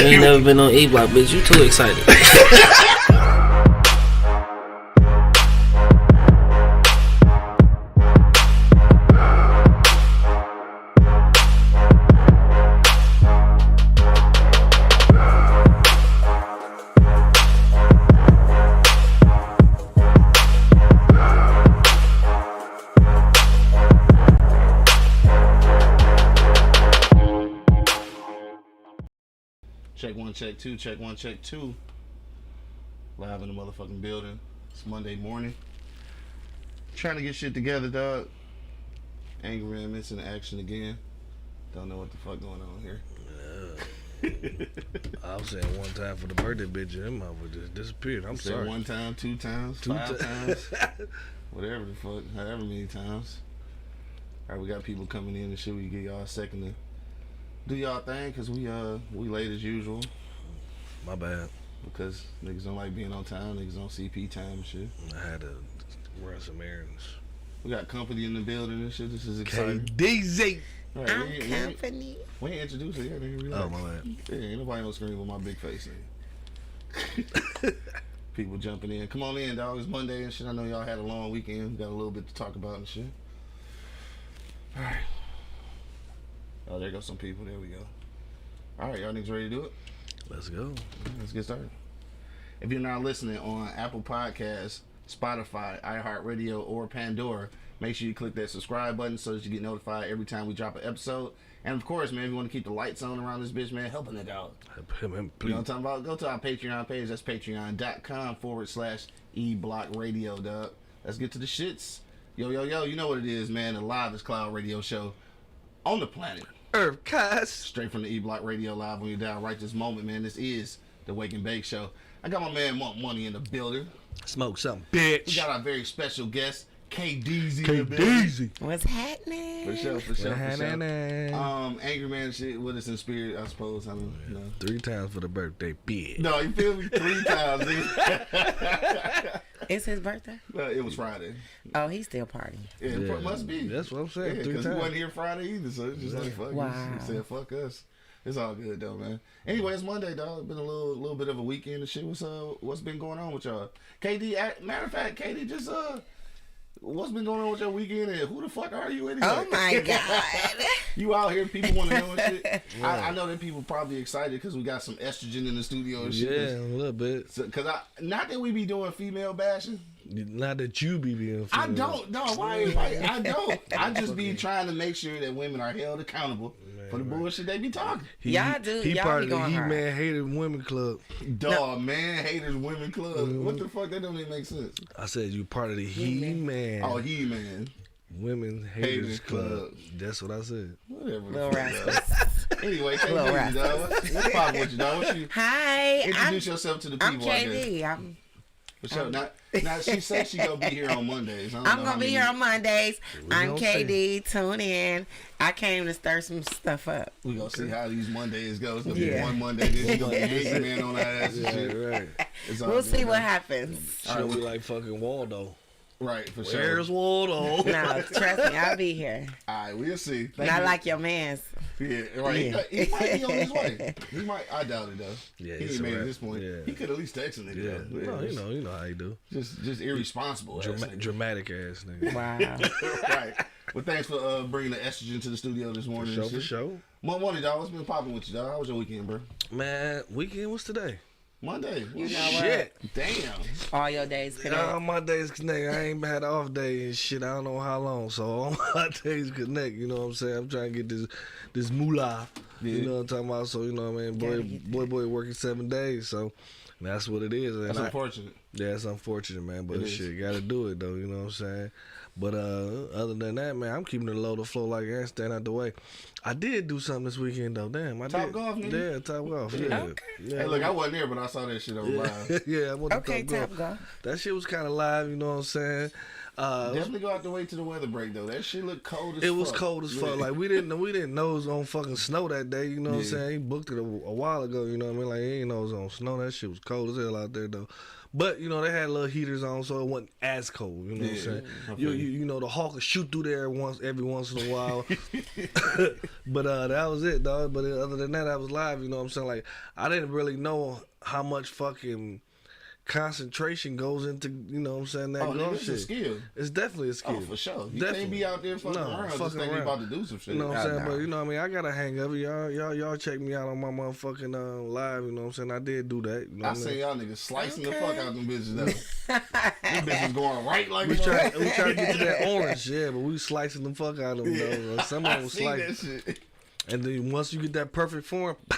ain't never been on E Block, bitch. You too excited. Check one, check two, check one, check two. Live in the motherfucking building. It's Monday morning. Trying to get shit together, dog. Angry Man missing action again. Don't know what the fuck going on here. I was saying one time for the birthday bitch, and that motherfucker just disappeared. I'm sorry. One time, two times, five times. Whatever the fuck, however many times. Alright, we got people coming in and shit. We get y'all a second to do y'all thing, cause we late as usual. My bad. Because niggas don't like being on time. Niggas on CP time and shit. I had to run some errands. We got company in the building and shit. This is exciting. KDZ. Right, I'm company. We ain't introduced it yet. Nigga, relax. Oh, my bad. Yeah, ain't nobody on screen with my big face in. People jumping in. Come on in, dog. It's Monday and shit. I know y'all had a long weekend. Got a little bit to talk about and shit. All right. Oh, there goes some people. There we go. All right, y'all niggas ready to do it? Let's go. Let's get started. If you're not listening on Apple Podcasts, Spotify, iHeartRadio, or Pandora, make sure you click that subscribe button so that you get notified every time we drop an episode. And of course, man, if you want to keep the lights on around this bitch, man, helping it out. Help him, please. You know what I'm talking about? Go to our Patreon page. That's patreon.com/eblockradio, dog. Let's get to the shits. Yo, you know what it is, man. The livest cloud radio show on the planet. Earth cast. Straight from the E-Block Radio Live when you're down right this moment, man. This is the Wake and Bake Show. I got my man Monk Money in the building. Smoke something, bitch. We got our very special guest, KDZ in the building. What's happening? For sure. Angry Man shit with us in spirit, I suppose. I mean, you know. 3 times for the birthday, bitch. No, you feel me? 3 times, nigga. It's his birthday? It was Friday. Oh, he's still partying. Yeah, it must be. That's what I'm saying. Yeah, 3 because times. he wasn't here Friday either, so it's just like, fuck. Wow. He said, fuck us. It's all good though, man. Anyway, it's Monday, dog. It's been a little bit of a weekend and shit. What's been going on with y'all? KD, matter of fact, KD, just what's been going on with your weekend and who the fuck are you anyway? Oh my God. You out here, people want to know and shit. Yeah. I know that people probably excited because we got some estrogen in the studio and shit. Yeah, a little bit. Because not that we be doing female bashing. Not that you be being female. I don't. No, why? I don't. I just be trying to make sure that women are held accountable for the bullshit they be talking. Y'all do. He y'all part be of the going hard. He-Man Hated Women Club. Dog, man, haters women club. What the fuck? That don't even make sense. I said you part of the He-Man. Oh, He-Man. Women Haters Club. That's what I said. Whatever. Little rascals. Anyway, KD, dog. What's poppin' with you, dog? Hi. Introduce yourself to the people. I'm KD. For sure. Now she said she gonna be here on Mondays. I'm gonna be here on Mondays. I'm KD. Tune in. I came to stir some stuff up. We gonna see how these Mondays go. It's gonna be one Monday, then she gonna be Angry Man on our ass and shit. Right. We'll see what happens. She'll be like fucking Waldo. Right, for sure. Where's Waldo? No, trust me, I'll be here. All right, we'll see. Not like your man's. Yeah, right. Yeah. He might be on his way. He might. I doubt it though. Yeah, he ain't made it at this point. Yeah. He could at least text a nigga. Yeah, Though. you know how you do. Just irresponsible. Dramatic ass nigga. Wow. Right. Well, thanks for bringing the estrogen to the studio this morning. For sure. Monday, dog. What's been popping with you, dog? How was your weekend, bro? Man, weekend. What's today? Monday. You know Shit. what? Damn. All your days connect. All my days connect. I ain't had an off day and shit. I don't know how long. So all my days connect. You know what I'm saying? I'm trying to get this moolah. Yeah. You know what I'm talking about? So you know what I mean? Boy working 7 days. So that's what it is. That's unfortunate. Yeah, it's unfortunate, man. But shit, gotta do it though. You know what I'm saying? But other than that, man, I'm keeping it low to flow like I stand out the way. I did do something this weekend though. Damn, I Top did. Golf, nigga? Yeah, Top Golf. Yeah. Okay. Yeah. Hey, look, I wasn't there, but I saw that shit on live. Yeah, I went to Okay, Top Top Golf. Golf. That shit was kind of live. You know what I'm saying? Definitely go out the way to the weather break though. That shit looked cold as fuck. It was cold as fuck. Like we didn't know it was on fucking snow that day. You know what I'm saying? He booked it a while ago. You know what I mean? Like he ain't know it was on snow. That shit was cold as hell out there though. But you know they had little heaters on, so it wasn't as cold. You know what I'm saying? You know the hawk would shoot through there every once in a while. But that was it, dog. But other than that, I was live. You know what I'm saying? Like I didn't really know how much fucking concentration goes into, you know what I'm saying, that golf shit. It's a skill. It's definitely a skill. Oh, for sure. You definitely. can't be out there fucking around just thinking you about to do some shit. You know what I'm saying? But you know what I mean? I got a hang of it. Y'all check me out on my motherfucking live, you know what I'm saying? I did do that. You know I say y'all niggas slicing the fuck out them bitches though. Them bitches bitches going right like we try to get to that orange, yeah, but we slicing the fuck out of them though. Some of them was slicing. And then once you get that perfect form, pow!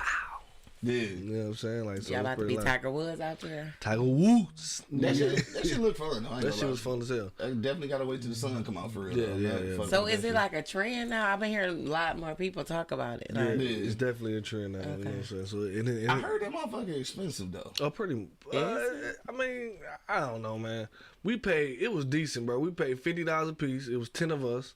Yeah. You know what I'm saying? Like, so y'all about to be light. Tiger Woods out there? Tiger Woods. That shit look fun. No, that shit was fun as hell. I definitely gotta wait till the sun come out for real. Yeah. So is it like a trend now? I've been hearing a lot more people talk about it. Yeah, it's definitely a trend now. Okay. You know what I'm saying? So I heard that motherfucker expensive though. Oh, pretty. I mean, I don't know, man. We paid. It was decent, bro. We paid $50 a piece. It was 10 of us.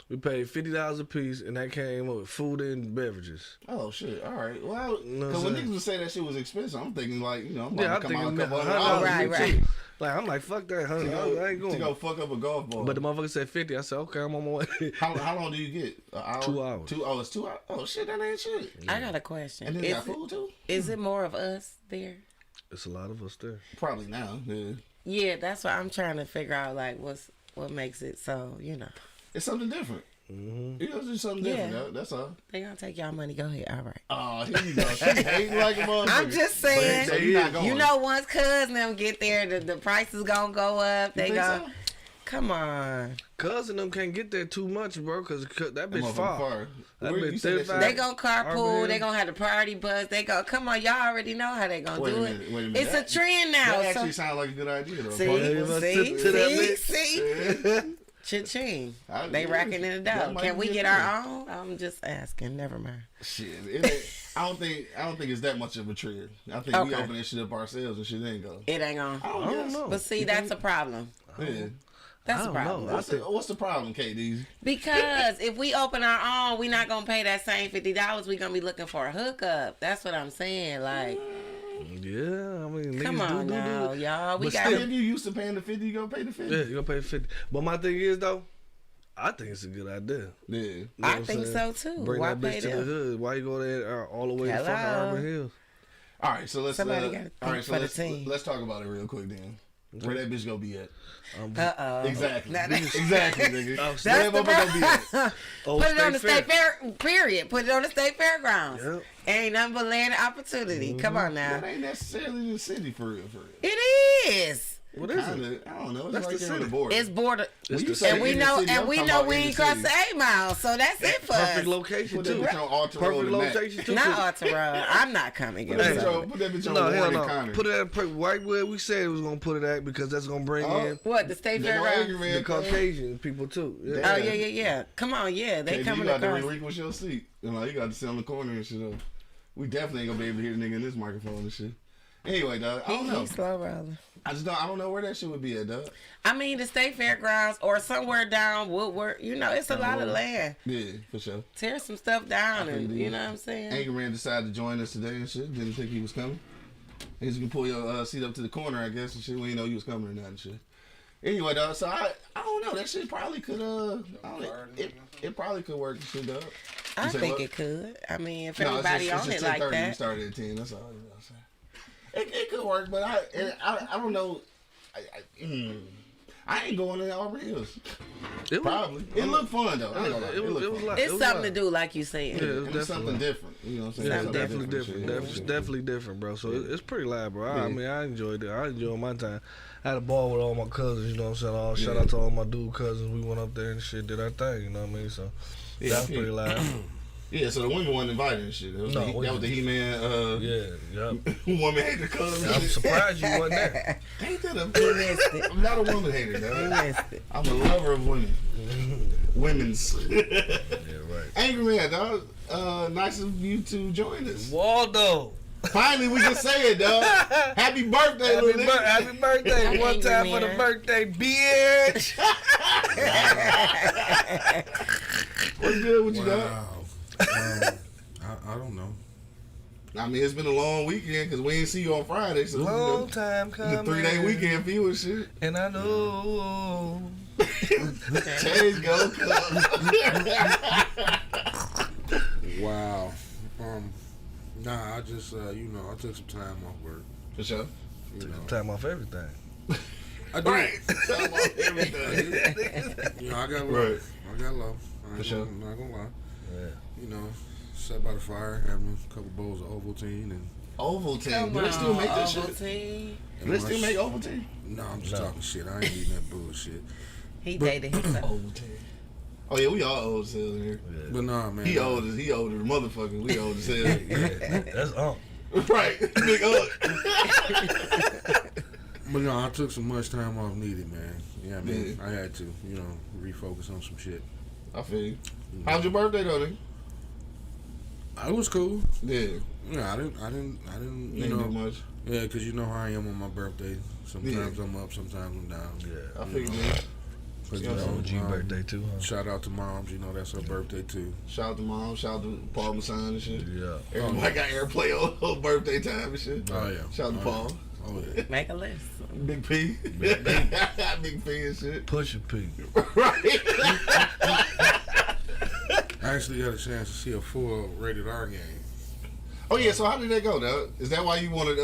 We paid $50 a piece, and that came with food and beverages. Oh shit! All right. Well, because when niggas would say that shit was expensive, I'm thinking like, you know, I'm about to come out a couple $100. Right. Like I'm like, fuck that, $100. I ain't going to go fuck up a golf ball. But the motherfucker said 50. I said, okay, I'm on my way. How long do you get? An hour? 2 hours. It's 2 hours. Oh shit, that ain't shit. I got a question. And then got food too. Is it more of us there? It's a lot of us there. Probably now. Yeah. Yeah, that's what I'm trying to figure out. Like, what makes it so, you know? It's something different. You know, it's just something different. That's all. They gonna take y'all money. Go ahead. All right. Oh, here you go. She hating like a motherfucker. I'm just saying. So you're not going. You know, once cuz them get there, the price is gonna go up. They go. So? Come on. Cuz and them can't get there too much, bro, because that bitch far. That bitch 35. They gonna carpool. They gonna have the priority bus. They go. Come on, y'all already know how they gonna do it. Wait a minute. It's a trend now. That actually sounds like a good idea, though. See. Cha-ching. They racking in the dough. Can we get our own? I'm just asking. Never mind. Shit. I don't think it's that much of a trend. I think we open that shit up ourselves and shit ain't go. It ain't gonna. I don't know. But see, that's a problem. Yeah. That's a problem. What's the problem, KD? Because if we open our own, we not gonna pay that same $50. We gonna be looking for a hookup. That's what I'm saying. Like, yeah, I mean, come on now, y'all. We got. If you used to paying the 50, you gonna pay the 50. Yeah, you gonna pay 50. But my thing is though, I think it's a good idea. Yeah, you know I think so too. Bring that bitch to the hood. Why you go there all the way to fucking Auburn Hills? All right, so let's. Somebody got to think for the team. Let's talk about it real quick then. Where that bitch gonna be at? Exactly. Exactly, nigga. That's the problem. Put it on the state fair. Period. Put it on the state fairgrounds. Yep. Ain't nothing but land opportunity. Come on now. That ain't necessarily the city for real. It is. What is it? I don't know. It's that's right the there on the border. It's border. And we know we ain't crossed the 8 Mile, so that's it for us. Perfect location too. Perfect location too. Not Alta Road. I'm not coming. Put that bitch on Warren Connor. Put it at right where we said it was gonna put it at because that's gonna bring in what the state fairground, the Caucasian people too. Yeah. Oh yeah. Come on, they coming. You got to relinquish your seat. You got to sit on the corner and shit. We definitely ain't gonna be able to hear the nigga in this microphone and shit. Anyway, dog, I don't know. He's slow rolling. I don't know where that shit would be at, dog. I mean, the state fairgrounds or somewhere down Woodward. It's a lot of land. Yeah, for sure. Tear some stuff down and you know what I'm saying. Angry Man decided to join us today and shit. Didn't think he was coming. He's gonna pull your seat up to the corner, I guess, and shit. We didn't know he was coming or not and shit. Anyway, dog. So I don't know. That shit probably could it probably could work and shit, dog. I think it could. I mean, if everybody on it like that. We started at 10. That's all. You know what I'm saying. It could work, but I don't know. I ain't going to Auburn Hills. Probably. It looked fun though. It's something to do, like you said. Yeah, it's something different. You know what I'm saying? Yeah, definitely different. Definitely different, bro. So it's pretty live, bro. I mean, I enjoyed it. I enjoyed my time. I had a ball with all my cousins. You know what I'm saying? Shout out to all my dude cousins. We went up there and shit, did our thing. You know what I mean? So that's pretty live. Yeah, so the women wasn't invited and shit. That was the He-Man. Woman hater cousin. I'm surprised you wasn't there. Ain't that I'm not a woman hater, though. I'm a lover of women. Women's. Yeah, right. Angry Man, dog. Nice of you to join us. Waldo. Finally, we can say it, dog. Happy birthday, little nigga. Happy birthday. One time for the birthday, bitch. What's good with you, dog? I don't know. I mean, it's been a long weekend because we ain't see you on Friday. So long time coming. The 3-day weekend for you and shit. And I know. Change go. Wow. Nah, I just, I took some time off work. For sure. Time off everything. I did. Right. Time off everything. I got low. Right. I got low. For sure. I'm not gonna lie. Yeah. Sat by the fire, having a couple bowls of Ovaltine and. Ovaltine. Do they still make that shit? Ovaltine. Do they still make Ovaltine? No, I'm just talking shit. I ain't eating that bullshit. He dated himself. Ovaltine. Oh yeah, we all old as hell in here. Yeah. But nah, man. He older than motherfucker. We old as hell. That's Right. Big old. But no, I took some much time off needed, man. Yeah, I mean, Yeah. I had to, refocus on some shit. I feel you. How's your birthday though, nigga? It was cool. Yeah. Yeah, I didn't, Ain't do much. Yeah, because you know how I am on my birthday. Sometimes I'm up, sometimes I'm down. Yeah. I figured that. OG birthday too, huh? Shout out to moms, that's her birthday too. Shout out to mom, shout out to Paul Masson and shit. Yeah. Everybody got airplay on birthday time and shit. Oh yeah. Shout out to Paul. Oh yeah. Make a list. Big P. Big P and shit. Push a P. Right. I actually got a chance to see a full rated R game. Oh yeah, so how did that go, dog? Is that why you wanted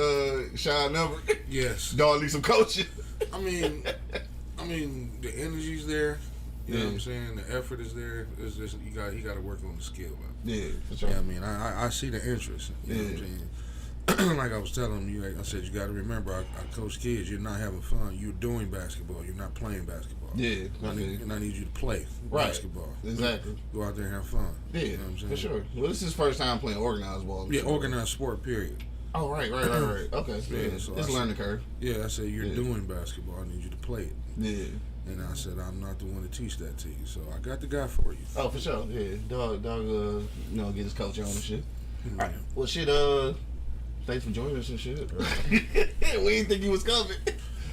Shy number? Yes. Dog need some coaching. I mean the energy's there. You know what I'm saying? The effort is there. It's just he got to work on the skill level. Yeah, for sure. Yeah, I mean I see the interest. You know what I'm saying? Like I was telling you, I said, you got to remember, I coach kids. You're not having fun. You're doing basketball. You're not playing basketball. Yeah, I need you to play basketball. Exactly. Go out there and have fun. Yeah, you know what I'm saying? for sure. Well, this is his first time playing organized ball. Yeah, organized sport, period. Oh, right. Okay. Yeah, so it's a learning curve. Yeah, I said, you're doing basketball. I need you to play it. Yeah. And I said, I'm not the one to teach that to you. So I got the guy for you. Oh, for sure. Yeah. Dog, get his coach on and shit. Yeah. All right. Well, shit, thanks for joining us and shit. We didn't think he was coming.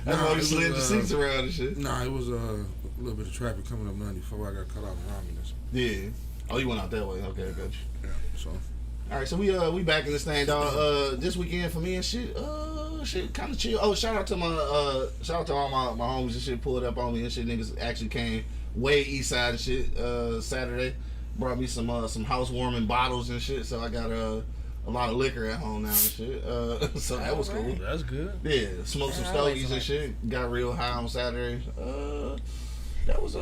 That's why we slid the seats around and shit. Nah, it was a little bit of traffic coming up 94. I got cut off in Romulus. Yeah. Oh, you went out that way. Okay, I got you. Yeah, so. All right, so we back in this thing, dog. This weekend for me and shit, shit kind of chill. Oh, shout out to all my homies and shit pulled up on me and shit. Niggas actually came way east side and shit. Saturday brought me some housewarming bottles and shit. So I got a lot of liquor at home now and shit. So that was cool. That's good. Yeah, smoked some stogies and shit. Got real high on Saturday. That was I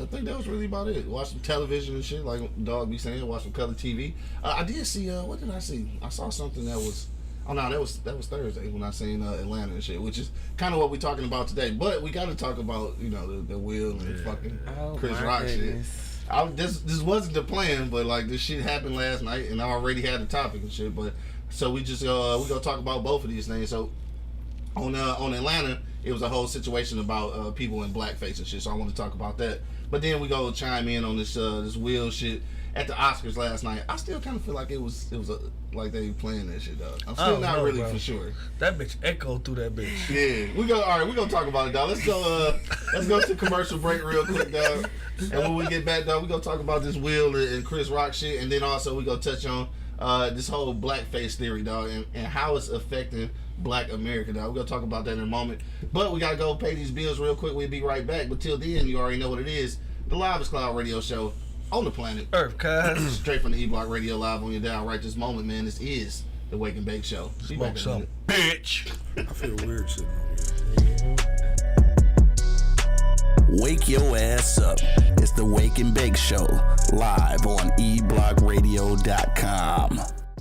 think that was really about it. Watch some television and shit, like Dog be saying. Watch some color TV. I did see. What did I see? I saw something that was. Oh no, that was Thursday when I seen Atlanta and shit, which is kind of what we're talking about today. But we got to talk about the Will and fucking Chris Rock goodness. shit. This wasn't the plan, but like this shit happened last night, and I already had the topic and shit. But so we just we gonna talk about both of these things. So on Atlanta, it was a whole situation about people in blackface and shit. So I want to talk about that. But then we go chime in on this Will shit at the Oscars last night. I still kind of feel like it was like they playing that shit, dog. I'm still not really for sure. That bitch echoed through that bitch. Yeah, we gonna talk about it, dog. Let's go to commercial break real quick, dog. And when we get back, dog, we gonna talk about this Will and Chris Rock shit, and then also we gonna touch on this whole blackface theory, dog, and how it's affecting Black America, dog. We're gonna talk about that in a moment. But we gotta go pay these bills real quick. We'll be right back. But till then, you already know what it is. The Livest Cloud radio show on the planet Earth, cuz. Straight from the E-Block Radio live on your dial right this moment, man. This is the Wake and Bake Show. Smoke some, bitch. I feel weird sitting over here. Wake your ass up. It's the Wake and Bake Show, live on eblockradio.com.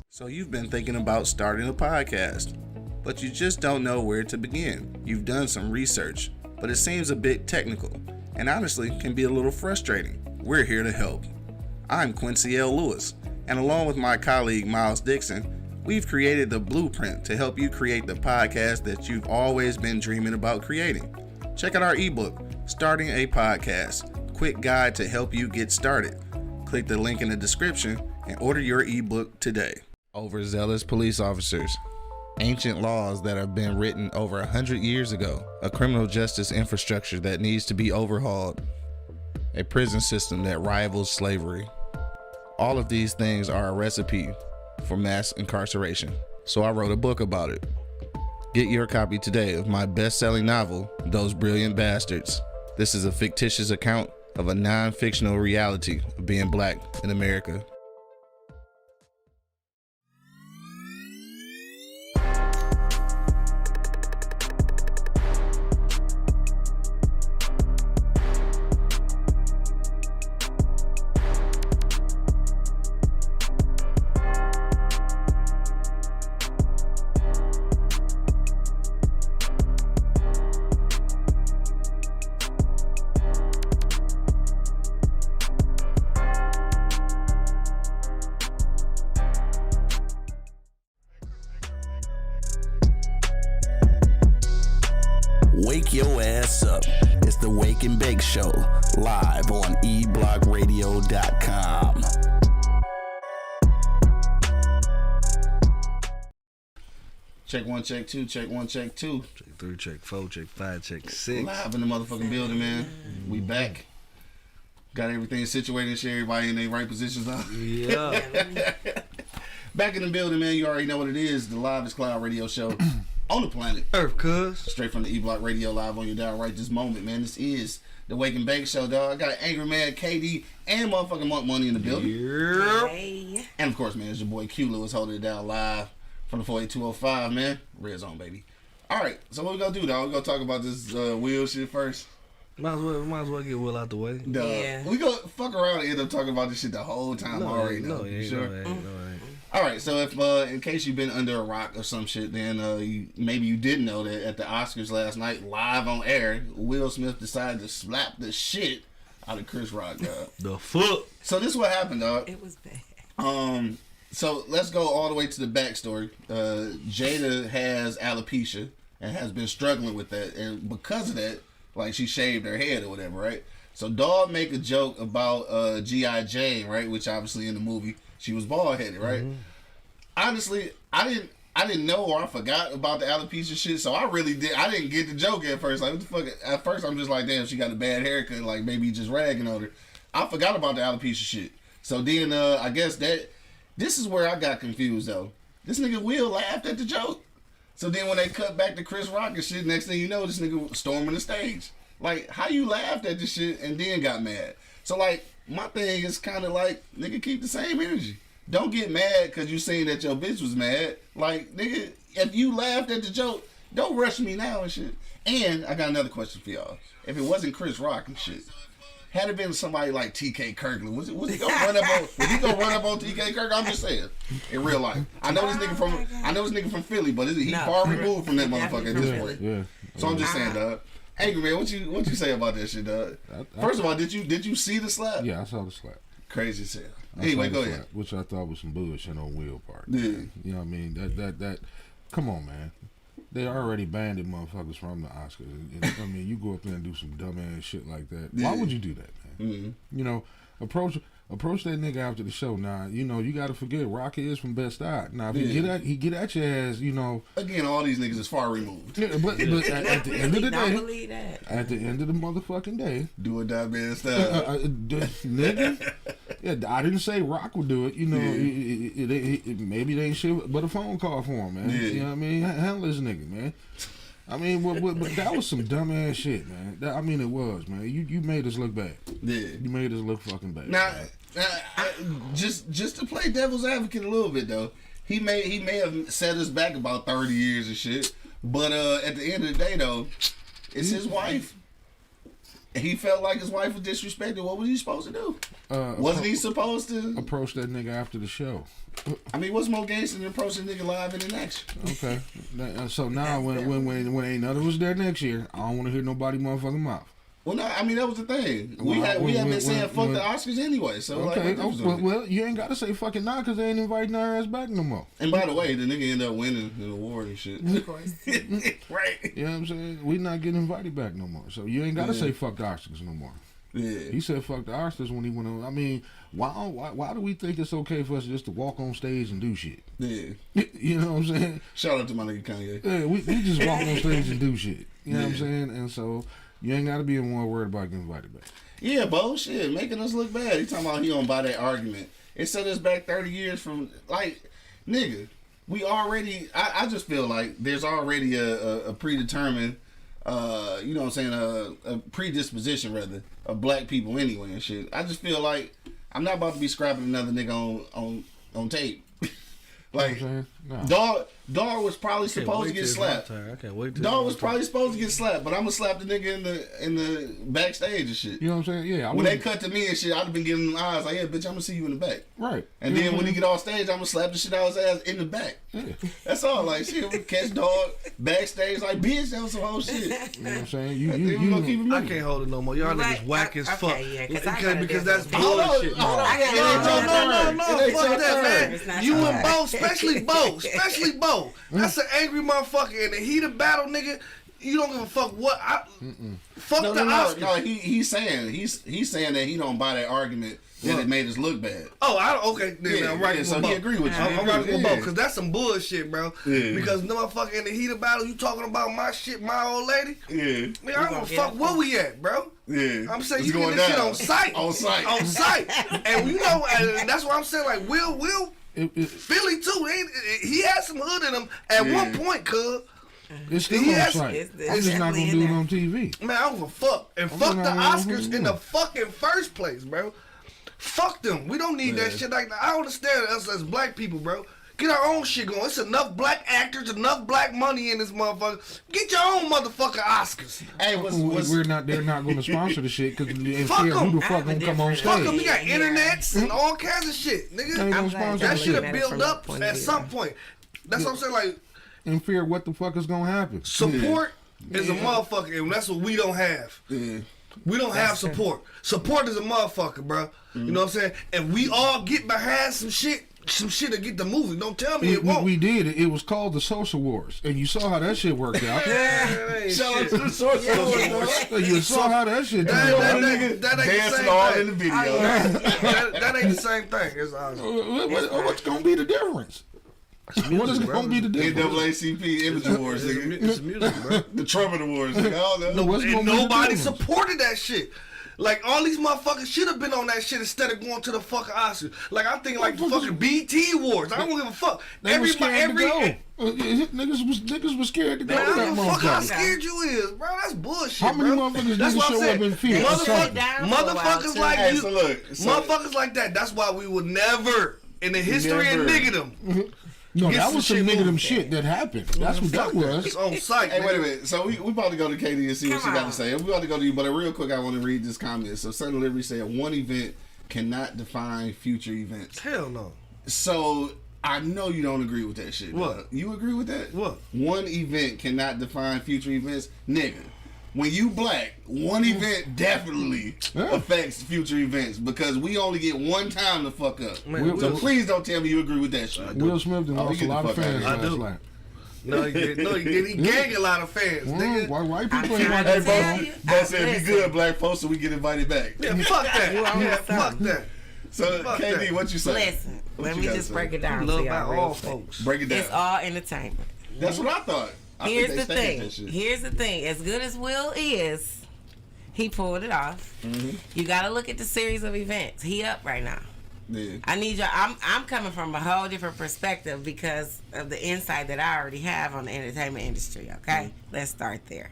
So you've been thinking about starting a podcast, but you just don't know where to begin. You've done some research, but it seems a bit technical, and honestly can be a little frustrating. We're here to help. I'm Quincy L. Lewis, and along with my colleague Miles Dixon, we've created the blueprint to help you create the podcast that you've always been dreaming about creating. Check out our ebook, Starting a Podcast, quick guide to help you get started. Click the link in the description and order your ebook today. Overzealous police officers. Ancient laws that have been written over 100 years ago. A criminal justice infrastructure that needs to be overhauled. A prison system that rivals slavery. All of these things are a recipe for mass incarceration. So I wrote a book about it. Get your copy today of my best-selling novel, Those Brilliant Bastards. This is a fictitious account of a non-fictional reality of being black in America. Wake your ass up. It's the Wake and Bake Show, live on eblockradio.com. Check 1, check 2, check 1, check 2. Check 3, check 4, check 5, check 6. Live in the motherfucking building, man. We back. Got everything situated and shit. Everybody in their right positions now. Yeah. Back in the building, man. You already know what it is. The Livest Cloud Radio Show on the planet. Earth, cuz. Straight from the E-Block Radio live on your dial right this moment, man. This is the Wake and Bake Show, dog. I got Angry Man, KD, and motherfucking Monk Money in the building. Yep. Hey. And of course, man, it's your boy Q Lewis holding it down live from the 48205, man. Red Zone, baby. All right, so what we gonna do, dog? We gonna talk about this Will shit first. Might as well get Will out the way. Duh. Yeah. We gonna fuck around and end up talking about this shit the whole time already. No, You sure? No, ain't. All right, so if in case you've been under a rock or some shit, then maybe you didn't know that at the Oscars last night, live on air, Will Smith decided to slap the shit out of Chris Rock, dog. The fuck? So this is what happened, dog. It was bad. So let's go all the way to the backstory. Jada has alopecia and has been struggling with that, and because of that, like she shaved her head or whatever, right? So Dog make a joke about G.I. Jane, right? Which obviously in the movie she was bald headed, right? Mm-hmm. Honestly, I didn't know or I forgot about the alopecia shit, so I didn't get the joke at first. Like, what the fuck? At first, I'm just like, damn, she got a bad haircut. Like, maybe just ragging on her. I forgot about the alopecia shit. So then, I guess this is where I got confused though. This nigga Will laughed at the joke. So then when they cut back to Chris Rock and shit, next thing you know, this nigga storming the stage. Like, how you laughed at this shit and then got mad? So like, my thing is kind of like, nigga, keep the same energy. Don't get mad because you saying that your bitch was mad. Like, nigga, if you laughed at the joke, don't rush me now and shit. And I got another question for y'all. If it wasn't Chris Rock and shit, had it been somebody like TK Kirkland, was he gonna run up on TK Kirkland? I'm just saying, in real life. I know this nigga from Philly, but he far removed from that motherfucker at this point. Yeah. So I'm just saying, dog. Angry Man, what you say about that shit, dog? First of all, did you see the slap? Yeah, I saw the slap. Crazy as hell. Anyway, go ahead. Which I thought was some bullshit on Will part. Yeah. You know what I mean? That come on, man. They already banned motherfuckers from the Oscars. I mean, you go up there and do some dumbass shit like that. Yeah. Why would you do that, man? Mm-hmm. You know, approach that nigga after the show. Now, you know, you got to forget Rock is from Bed-Stuy. Now, if he get at your ass, you know. Again, all these niggas is far removed. Yeah, but at the end of the day, at the end of the motherfucking day, do or die Bed-Stuy. Nigga. Yeah, I didn't say Rock would do it. You know, maybe they ain't shit but a phone call for him, man. Yeah. You know what I mean? Handle this nigga, man. I mean, but that was some dumbass shit, man. It was, man. You made us look bad. Yeah. You made us look fucking bad. Now, just to play devil's advocate a little bit, though, he may have set us back about 30 years and shit. But at the end of the day, though, it's his wife. He felt like his wife was disrespected. What was he supposed to do? Wasn't he supposed to approach that nigga after the show? I mean, what's more gangster than approaching nigga live in action? Okay, so now when ain't none of us there next year, I don't want to hear nobody motherfucking mouth. Well, no, I mean that was the thing. We have been saying fuck the Oscars anyway. So okay, well, you ain't got to say fucking now because they ain't inviting our ass back no more. And by the way, the nigga ended up winning the award and shit. Of course, right? You know what I'm saying? We not getting invited back no more. So you ain't got to say fuck the Oscars no more. Yeah. He said fuck the Oscars when he went on. I mean, why do we think it's okay for us just to walk on stage and do shit? Yeah. You know what I'm saying? Shout out to my nigga Kanye. Yeah, we just walk on stage and do shit. You know what I'm saying? And so you ain't got to be in one worried about getting invited back. Yeah, bullshit, making us look bad. He talking about he don't buy that argument. It set us back 30 years from, like, nigga, we already. I just feel like there's already a predetermined, you know what I'm saying, a predisposition rather of black people anyway and shit. I just feel like I'm not about to be scrapping another nigga on tape. Like, no. Dog was probably supposed to get slapped. I can't wait. Dog was probably supposed to get slapped, but I'm gonna slap the nigga in the backstage and shit. You know what I'm saying? Yeah. When they cut to me and shit, I'd have been giving them eyes like, yeah, bitch, I'm gonna see you in the back. Right. And then when he get off stage, I'm gonna slap the shit out of his ass in the back. Yeah. That's all. Like, shit, we catch Dog backstage like, bitch, that was some whole shit. You know what I'm saying? You gonna keep him I can't hold it no more. Y'all niggas whack as fuck. Yeah, because that's bullshit. No, fuck that, man. You and Bo, especially Bo. That's an angry motherfucker in the heat of battle, nigga. You don't give a fuck what. Fuck the Oscars. No, he's saying that he don't buy that argument that it made us look bad. Oh, okay. Then I'm right with so Bo. he agree with you. I'm right with Bo because that's some bullshit, bro. Yeah. Because motherfucker in the heat of battle, you talking about my shit, my old lady. Yeah. Man, I don't give a fuck where we at, bro. Yeah. I'm saying you get this shit on site. On site. And you know, and that's what I'm saying. Like Will. Philly too. He had some hood in him at one point, cuz. It's still on site. I'm just not gonna do it on TV. Man, I don't give a fuck. And fuck the Oscars in the fucking first place, bro. Fuck them. We don't need that shit like that. I understand us as black people, bro. Get our own shit going. It's enough black actors, enough black money in this motherfucker. Get your own motherfucking Oscars. Hey, they're not going to sponsor the shit because who the fuck gonna come on stage? Fuck them. We got internets and all kinds of shit, nigga. That shit have built up at some point. That's what I'm saying. Like, in fear, what the fuck is gonna happen? Support is a motherfucker, and that's what we don't have. Yeah. We don't have support. Support is a motherfucker, bro. You know what I'm saying? And we all get behind some shit to get the movie. Don't tell me it won't. We did. It was called the Social Wars, and you saw how that shit worked out. Shout out to the Social Wars. You saw how that shit that ain't the dancing same all thing. in the video. That ain't the same thing. It's awesome. What's gonna be the difference? What is going to be the difference? NAACP Image Awards, nigga. It's music, bro. The Trumpet Awards, nigga. I don't know. And nobody supported that shit. Like, all these motherfuckers should have been on that shit instead of going to the fucking Oscars. Like, I'm thinking like the fucking BT Awards. I don't give a fuck. Niggas was scared to go. Man, I don't give a fuck how scared you is, bro. That's bullshit, how many bro. motherfuckers That's what I'm show saying. up in fear? Motherfuckers like hey, you. so look, motherfuckers like that. That's why we would never, in the history of niggerdom. No, that was some nigga shit that happened. That's what that was. It's on site. Hey, wait a minute. So we about to go to Katie and see what she got to say. We about to go to you, but real quick, I want to read this comment. So Son Liberty said, one event cannot define future events. Hell no. So I know you don't agree with that shit. What? You agree with that? What? One event cannot define future events? Nigga. When you black, one event definitely affects future events because we only get one time to fuck up. Man, so please don't tell me you agree with that shit. Will Smith lost a lot of fans last night. No, he did. He gained a lot of fans, nigga. White people ain't watching that. Both said be good, black folks, so we get invited back. Yeah, fuck that. Fuck that. So, KD, what you say? Listen, let me just break it down. Love about all folks. Break it down. It's all entertainment. That's what I thought. Here's the thing. As good as Will is, he pulled it off. Mm-hmm. You got to look at the series of events. He up right now. Yeah. I need y'all. I'm coming from a whole different perspective because of the insight that I already have on the entertainment industry. Okay, let's start there.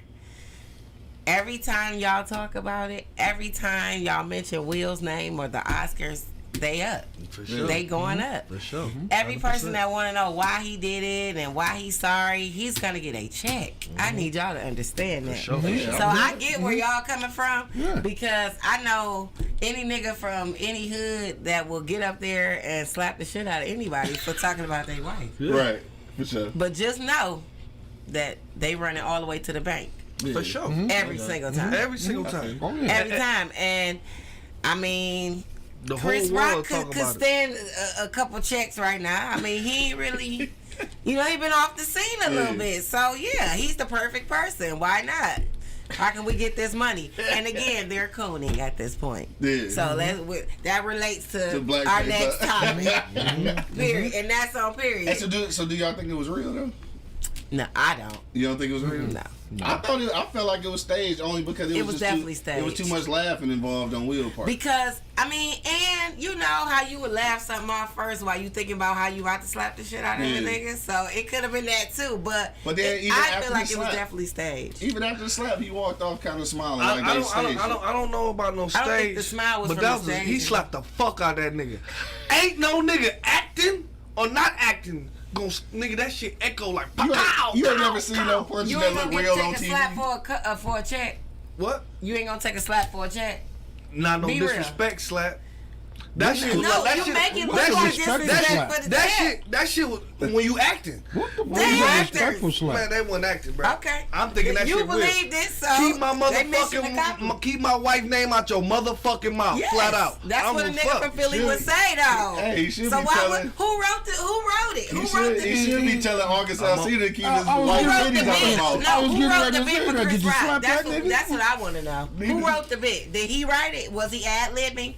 Every time y'all talk about it, every time y'all mention Will's name or the Oscars, they up. For sure. They going up. For sure. Every person that want to know why he did it and why he's sorry, he's gonna get a check. I need y'all to understand that. For sure. So I get where y'all coming from because I know any nigga from any hood that will get up there and slap the shit out of anybody for talking about their wife. Yeah. Right. For sure. But just know that they run it all the way to the bank. Yeah. For sure. Every single time. Every single time. Oh, yeah. Every time. And I mean, the Chris whole Rock world could stand a couple checks right now. I mean, he ain't really, he been off the scene a little bit. So yeah, he's the perfect person. Why not? How can we get this money? And again, they're cooning at this point. Yeah. So that relates to Black our Panther. next topic. Period. And that's on period. Hey, so do y'all think it was real though? No, I don't. You don't think it was real? No. I felt like it was staged only because it was definitely staged. It was too much laughing involved on Will part. Because and you know how you would laugh something off first while you thinking about how you about to slap the shit out of the nigga. So it could have been that too. But then I feel like it was definitely staged. Even after the slap, he walked off kind of smiling. I don't know about no stage. I don't think the smile was but from that the was stage. he slapped the fuck out of that nigga. Ain't no nigga acting or not acting. Nigga, that shit echo like pow. You ain't never seen no punches that look real on TV. You ain't gonna take a slap for a check. What? You ain't gonna take a slap for a check. Nah, no Be disrespect slap. That shit. No, that you shit, making look that like shit, disrespect for the check. that shit was when you acting. What the fuck They is a actors. respectful slap? Man, they wasn't acting, bro. Okay. I'm thinking that you shit real. believe this, so Keep my they missing the compliment. keep my wife name out your motherfucking mouth, Yes, flat out. That's what a nigga from Philly would say, though. Hey, he should so be why telling. would, who wrote it? Who wrote the He should be telling Arkansas City to keep his I was white getting ladies ready out to the say- mouth. was who getting wrote ready the to bit say for that. Chris Did you Rock? slap that That's nigga? that's what I want to know. Who wrote the bit? Did he write it? Was he ad-libbing?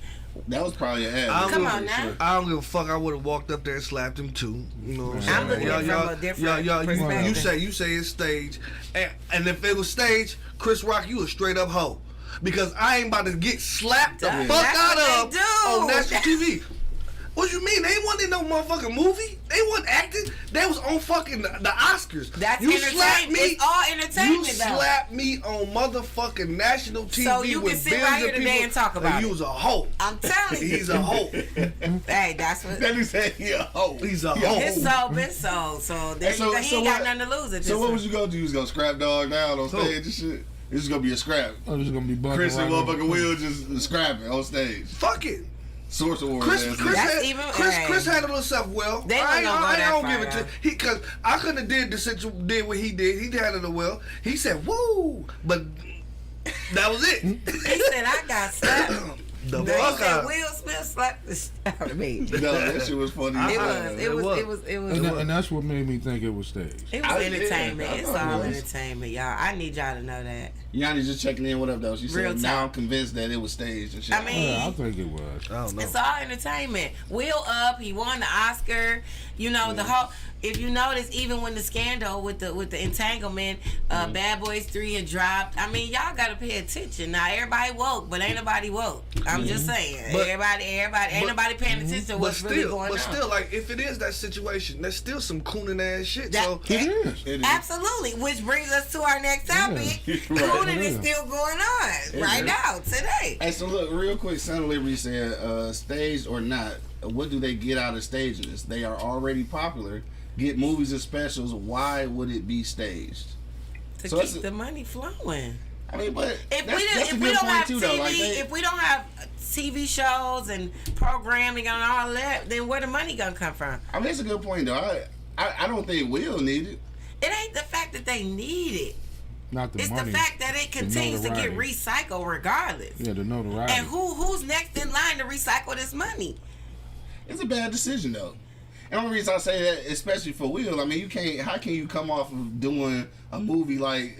That was probably an ad. I don't Come give on a- now. I don't give a fuck. I would have walked up there and slapped him too. You know what I'm saying? I'm looking at it from a different perspective. you say it's staged, and if it was staged, Chris Rock, you a straight up hoe. Because I ain't about to get slapped the fuck That's out what of they do. on national TV. What you mean? They wasn't in no motherfucking movie. They wasn't acting. They was on fucking the Oscars. That's you slapped entertainment. me. It's all entertainment, You though. slapped me on motherfucking national TV. So you can with sit billions right here of today people, and talk about You it. was a hoe. I'm telling you. He's a hoe. Hey, that's what. Then he said he a hoe. He's a He hoe. His soul been sold, so there you go. He ain't got nothing to lose at this So what one. was you gonna do? You was gonna scrap dog down on stage and shit? This is gonna be a scrap. Oh, this is gonna be bumping Chris and right motherfucking over. Will just scrapping on stage. Fuck it. Source Awards. Chris That's even- hey. Chris handled himself well. They I wasn't gonna go that don't far, give it to though. he because I couldn't have did what he did. He handled it well. He said woo, but that was it. He said I got slapped. The No, he fuck said out. Will Smith slapped the shit out of me. No, that shit was funny. It was And that's what made me think it was staged. entertainment. I It's know all it was. entertainment, y'all. I need y'all to know that. Yanni just checking in. What up, though? She Real said, talk. now I'm convinced that it was staged and shit. I mean, Yeah, I think it was. I don't know. it's all entertainment. Will up. He won the Oscar. You know the whole. If you notice, even when the scandal with the entanglement, Bad Boys 3 had dropped. I mean, y'all gotta pay attention. Now everybody woke, but ain't nobody woke. I'm just saying. But- everybody ain't nobody paying attention to what's really going on. But still, like if it is that situation, there's still some cooning ass shit. That- So It is. It is. Absolutely, which brings us to our next topic. Right. Cooning is Yeah. still going on right is. now today. Hey, so look, real quick, Santa Liberty said, staged or not, what do they get out of staging this? They are already popular. Get movies and specials. Why would it be staged? To So keep it's- the money flowing. I mean, but If that's we a don't good point have too, TV, though. Like if we don't have TV shows and programming and all that, then where the money gonna come from? I mean, it's a good point though. I don't think Will need it. It ain't the fact that they need it. Not the It's money. the fact that it continues to get notoriety. recycled regardless. Yeah, the notoriety. And who's next in line to recycle this money? It's a bad decision though. And the only reason I say that, especially for Will, I mean, you can't. How can you come off of doing a movie like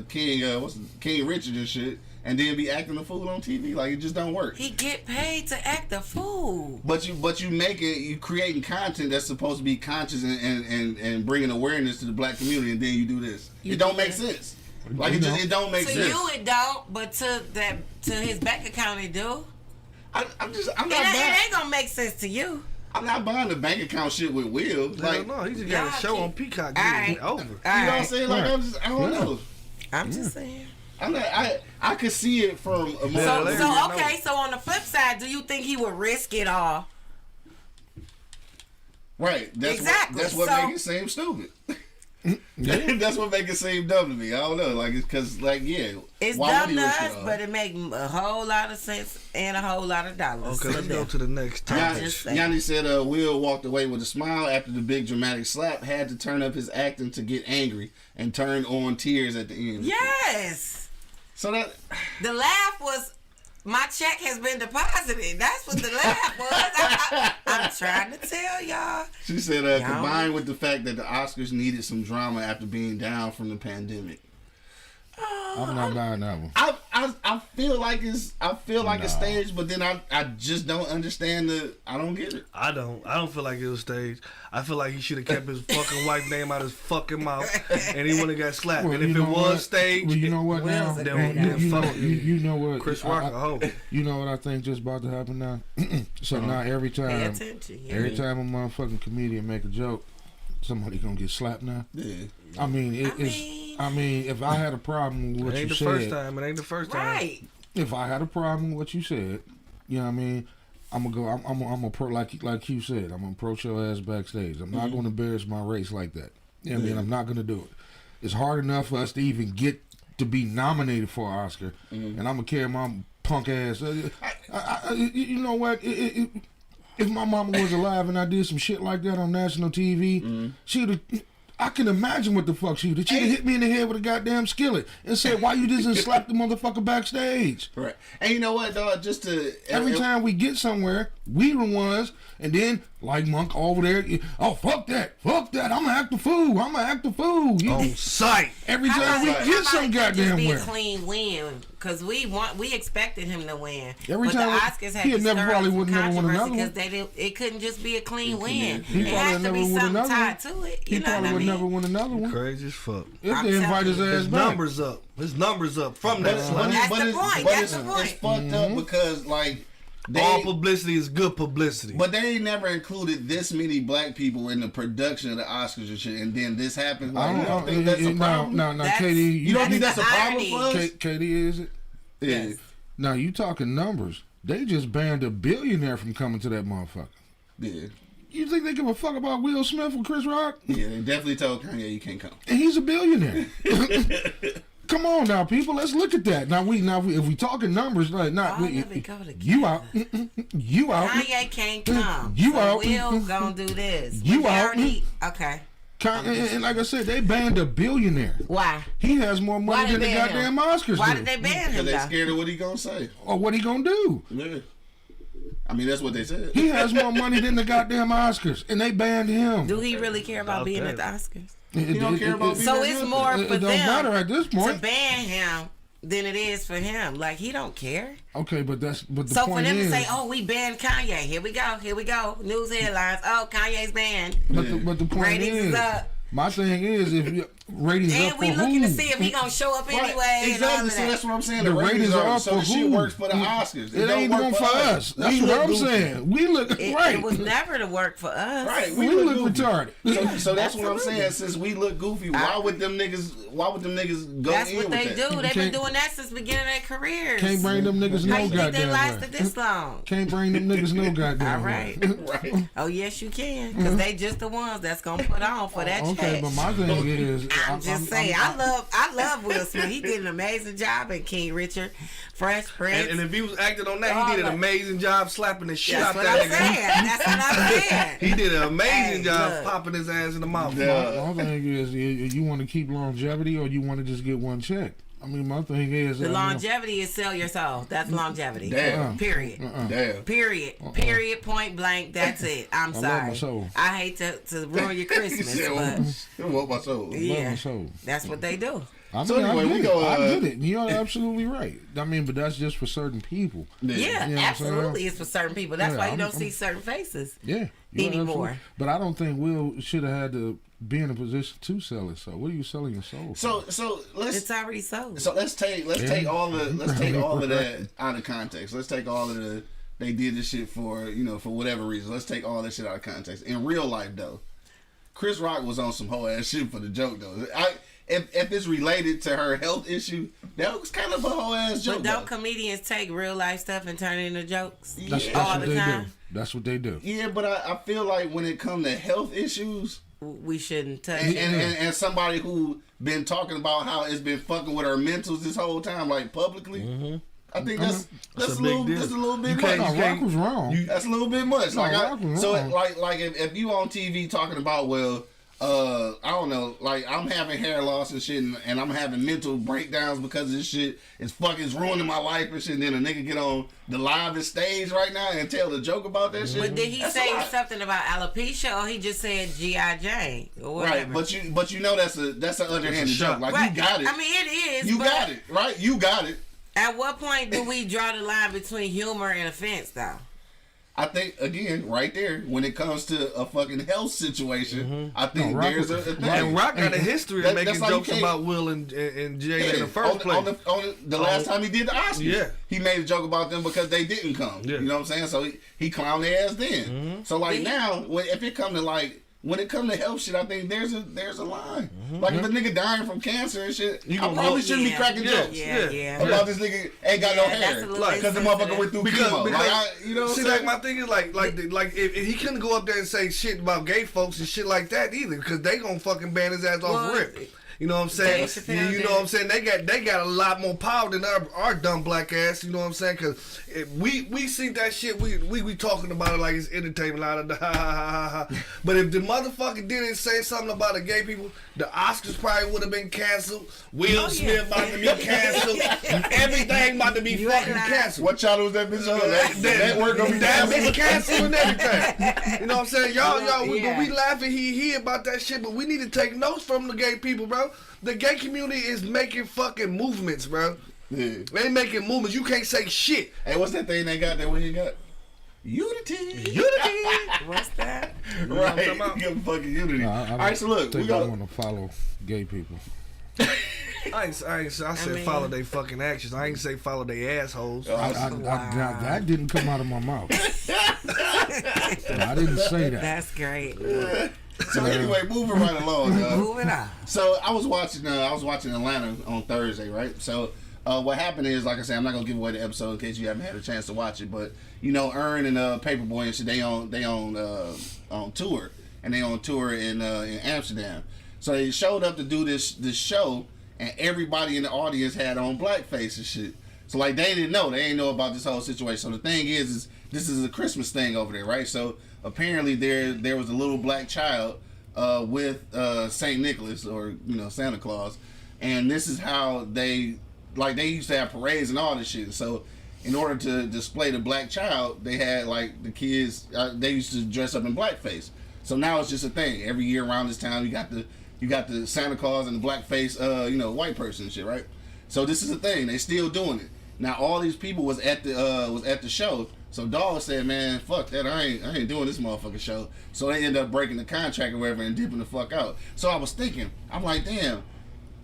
King Richard and shit, and then be acting a fool on TV? Like it just don't work. He get paid to act a fool. But you make it, you creating content that's supposed to be conscious and bringing awareness to the black community, and then you do this. It don't make sense. Like it don't make To sense. you it don't, but to his bank account it do. I'm not It buying. ain't gonna make sense to you. I'm not buying the bank account shit with Will. Like, no, he just got a Y'all show keep- on Peacock. Alright. Getting over. you know what I'm saying? Like I don't know. I'm just saying. I'm not. I could see it from a more. Yeah, let So me okay, so on the flip side, do you think he would risk it all? Right. Exactly. That's what So- makes it seem stupid. That's what makes it seem dumb to me. I don't know. Like it's because It's why dumb would to he risk it us, all? but it make a whole lot of sense and a whole lot of dollars. Okay, let's So go to the next I'm topic. just saying. Yanni said Will walked away with a smile after the big dramatic slap, had to turn up his acting to get angry, and turned on tears at the end. Yes. So that The laugh was, my check has been deposited. That's what the laugh was. I'm trying to tell y'all. she said Y'all- combined with the fact that the Oscars needed some drama after being down from the pandemic. I'm not buying that one. I I feel like it's staged, but then I just don't understand I don't get it. I don't feel like it was staged. I feel like he should have kept his fucking wife's name out his fucking mouth, and he wouldn't have got slapped. Well, and if it was staged, well, you know what now? You know what? Chris Rock a hoe. You know what I think just about to happen now? So now every time a motherfucking comedian make a joke, somebody gonna get slapped now. Yeah. I mean, if I had a problem with what you said, it ain't the first time. Right. If I had a problem with what you said, you know what I mean, I'm gonna go. I'm gonna like you said, I'm gonna approach your ass backstage. I'm not gonna embarrass my race like that. You know what I mean? I'm not gonna do it. It's hard enough for us to even get to be nominated for an Oscar, and I'm gonna carry my punk ass. You know what? If my mama was alive and I did some shit like that on national TV, she'd have. I can imagine what the fuck she did. She'd have hit me in the head with a goddamn skillet and said, "Why you just didn't slap the motherfucker backstage?" Right. And you know what, dog? Every time we get somewhere, we the ones, and then like Monk over there, oh fuck that, I'm gonna act the fool. On sight. Every time we get some goddamn be where. a clean win, because we expected him to win. Every but time the Oscars had to never probably would never win another one because it couldn't just be a clean win. He It probably has to never be win something another tied one. to it. He You know probably what I would mean? never win another one. Crazy as fuck. If they invite his ass His back. numbers up. His numbers up from that slap. That's the point. That's the point. It's fucked up because like all publicity is good publicity. But they ain't never included this many black people in the production of the Oscars and shit, and then this happens. Like, you don't think that's a problem? No, Katie. You don't think that's a problem for us? Katie, is it? Yeah. Yes. Now you talking numbers. They just banned a billionaire from coming to that motherfucker. Yeah. You think they give a fuck about Will Smith or Chris Rock? Yeah, they definitely told Kanye you can't come. And he's a billionaire. Come on now, people. Let's look at that. Now if we talking numbers, like not you out, you out. Kanye can't come. You so out. Will gonna do this. You out. Okay. And like I said, they banned a billionaire. Why? He has more money than the goddamn Oscars. Why did they ban him? Because they scared of what he gonna say or what he gonna do. Yeah. I mean, that's what they said. He has more money than the goddamn Oscars, and they banned him. Do he really care about being at the Oscars? He don't care about being so it's more for it don't matter at this point to ban him than it is for him. Like, he don't care. Okay, but the so point for them is, to say, "Oh, we banned Kanye. Here we go. News headlines. Oh, Kanye's banned. But the point Ratings is, up. my thing is, if you, ratings And up we for looking who? to see if he gonna show up anyway. Exactly. And all of So that. that's what I'm saying. The ratings are up so for the shit who? works for the Oscars. It ain't don't one work for us. That's what I'm saying. We look right. It was never to work for us. Right. We look goofy. retarded. So that's what I'm saying. Absolutely. Since we look goofy, why would them niggas go That's in what with they that? do. They've been doing that since the beginning of their careers. Can't bring them niggas How no you think they goddamn lasted way. this long? Can't bring them niggas no goddamn All right. Right. Oh, yes, you can. Because they just the ones that's going to put on for that Okay, check. but my thing is, I'm just saying, I love Will Smith. He did an amazing job in King Richard, Fresh Prince. And if he was acting on that, he did an amazing job slapping the shit out That's what that I'm nigga. saying. That's what I'm saying. He did an amazing job look. popping his ass in the mouth. My thing is, you want to keep longevity or you want to just get one check? I mean, my thing is, The longevity is sell your soul. That's longevity. Damn. Period. Damn. Period. Period. Point blank. That's it. I'm love sorry. my soul. I hate to ruin your Christmas, but It want my soul. yeah, my soul. that's what they do. I mean, So anyway, I we get go, it. I get it. You're absolutely right. I mean, but that's just for certain people. Yeah, You know what I'm absolutely. saying? It's for certain people. That's Yeah, why you I'm- don't see certain faces. Yeah. you're Anymore. absolutely- But I don't think Will should have had to be in a position to sell his soul. What are you selling your soul for? So let's It's already sold. So let's take all of that out of context. Let's take all of the they did this shit for for whatever reason. Let's take all that shit out of context. In real life though, Chris Rock was on some whole ass shit for the joke though. If it's related to her health issue, that was kind of a whole ass joke. But don't though. comedians take real life stuff and turn it into jokes That's all what the they time? do. That's what they do. Yeah, but I feel like when it comes to health issues, We shouldn't touch and, it. and somebody who been talking about how it's been fucking with her mentals this whole time, like publicly, I think that's That's a a big little deal. that's a little bit You can't- much. No, Rock was wrong. That's a little bit much. No, Like Rock was wrong. like if you on TV talking about I don't know, like I'm having hair loss and shit, and I'm having mental breakdowns because of this shit. It's ruining my life and shit. And then a nigga get on the livest stage right now and tell the joke about that shit. But did he That's a say lot. something about alopecia, or he just said G.I. Jane or whatever? Right, but you know that's an underhanded shot. joke. Like Right. you got it. I mean, it is. You but got it, right? You got it. At what point do we draw the line between humor and offense, though? I think, again, right there, when it comes to a fucking health situation, I think there's a thing. And Rock got a history of making like jokes about Will and Jay in the first place. On the last time he did the Oscars, he made a joke about them because they didn't come. Yeah. You know what I'm saying? So he clowned their ass then. So like now, if it come to like, when it comes to health shit, I think there's a line. Like if a nigga dying from cancer and shit, I probably shouldn't be cracking jokes. About this nigga ain't got no hair because the motherfucker went through chemo. You know what I'm saying? Like my thing is like if he couldn't go up there and say shit about gay folks and shit like that either, because they gonna fucking ban his ass off rip. You know what I'm saying? You know what I'm saying? They got a lot more power than our dumb black ass. You know what I'm saying? Because we see that shit. We talking about it like it's entertainment. But if the motherfucker didn't say something about the gay people, the Oscars probably would have been canceled. Will Smith about to be canceled. Everything about to be fucking canceled. What channel was that bitch on? That work gonna be canceled and everything. You know what I'm saying? Y'all, we laughing he about that shit, but we need to take notes from the gay people, bro. The gay community is making fucking movements, bro. Yeah. They making movements. You can't say shit. Hey, what's that thing they got there? What you got? Unity. What's that? Right. You got fucking unity. All right, so look, I want to follow gay people. I said follow their fucking actions. I ain't say follow their assholes. Now that didn't come out of my mouth. I didn't say that. That's great. So anyway, moving right along. Moving on. So I was watching Atlanta on Thursday, right? So what happened is, like I said, I'm not gonna give away the episode in case you haven't had a chance to watch it, but you know, Earn and Paperboy and shit, they on tour, and they on tour in Amsterdam. So they showed up to do this show, and everybody in the audience had on blackface and shit. So like they didn't know about this whole situation. So the thing is this is a Christmas thing over there, right? So apparently there was a little black child with Saint Nicholas, or Santa Claus, and this is how they used to have parades and all this shit. So in order to display the black child, they had like the kids they used to dress up in blackface. So now it's just a thing. Every year around this time, you got the Santa Claus and the blackface white person and shit, right? So this is a thing. They still doing it. Now all these people was at the show. So Dawg said, man, fuck that, I ain't doing this motherfucking show. So they ended up breaking the contract or whatever and dipping the fuck out. So I was thinking, I'm like, damn,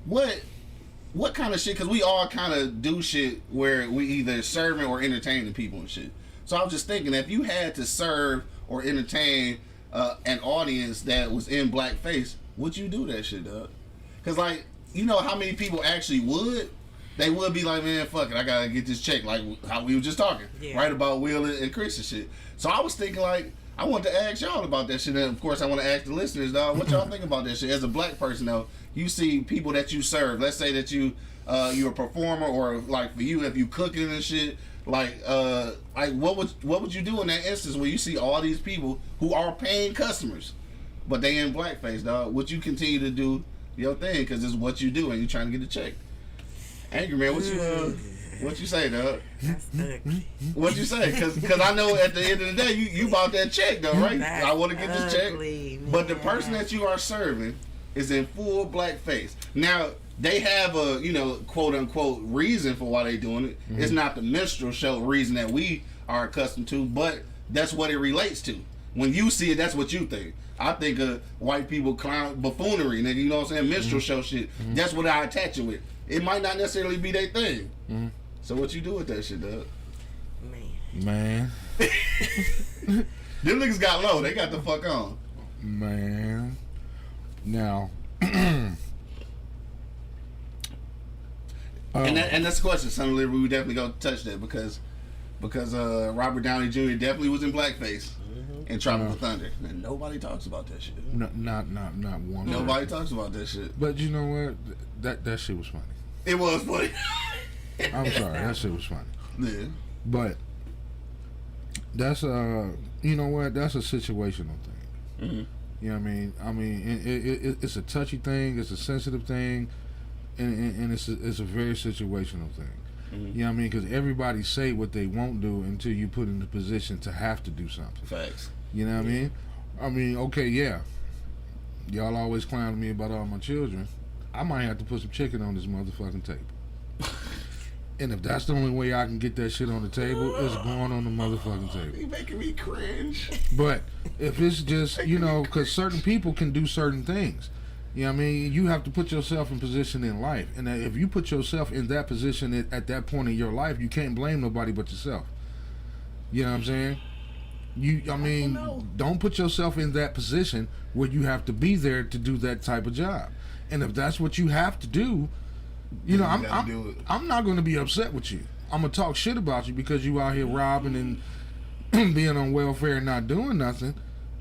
what kind of shit, because we all kind of do shit where we either serving or entertaining people and shit. So I was just thinking, if you had to serve or entertain an audience that was in blackface, would you do that shit, dog? Because like, you know how many people actually would? They would be like, man, fuck it, I gotta get this check, like how we were just talking, right, about Will and Chris and shit. So I was thinking, like, I want to ask y'all about that shit, and of course I want to ask the listeners, dog, what y'all think about that shit? As a black person, though, you see people that you serve, let's say that you're a performer, or like for you, if you cooking and shit, like what would you do in that instance where you see all these people who are paying customers, but they in blackface, dog? Would you continue to do your thing because it's what you do and you trying to get a check? Angry man, what you say, dog? That's ugly. What you say? Because I know at the end of the day, you bought that check though, right? That's I want to get this check, man. but the person that you are serving is in full blackface. Now they have a quote unquote reason for why they doing it. It's not the Minstrel Show reason that we are accustomed to, but that's what it relates to. When you see it, that's what you think. I think of white people clown buffoonery, nigga. You know what I'm saying? Minstrel Show shit. That's what I attach it with. It might not necessarily be their thing. So what you do with that shit, dog? Man. Them niggas got low. They got the fuck on. Man. Now. And that's the question. Son of Liberty, we definitely gonna touch that because Robert Downey Jr. definitely was in blackface in Tropical Thunder, and nobody talks about that shit. Not one. Nobody talks about that shit. But you know what? That shit was funny. It was funny. I'm sorry, that shit was funny. Yeah. But that's you know what? That's a situational thing. You know what I mean? It's a touchy thing. It's a sensitive thing, and it's a very situational thing. You know what I mean? Because everybody say what they won't do until you put in the position to have to do something. Facts. You know what I mean? I mean, okay, yeah. Y'all always clowning me about all my children. I might have to put some chicken on this motherfucking table. And if that's the only way I can get that shit on the table, it's going on the motherfucking table. You making me cringe. But if it's just, because certain people can do certain things. You know what I mean? You have to put yourself in position in life. And if you put yourself in that position at that point in your life, you can't blame nobody but yourself. You know what I'm saying? Don't put yourself in that position where you have to be there to do that type of job. And if that's what you have to do, I'm not going to be upset with you. I'm going to talk shit about you because you out here robbing and being on welfare and not doing nothing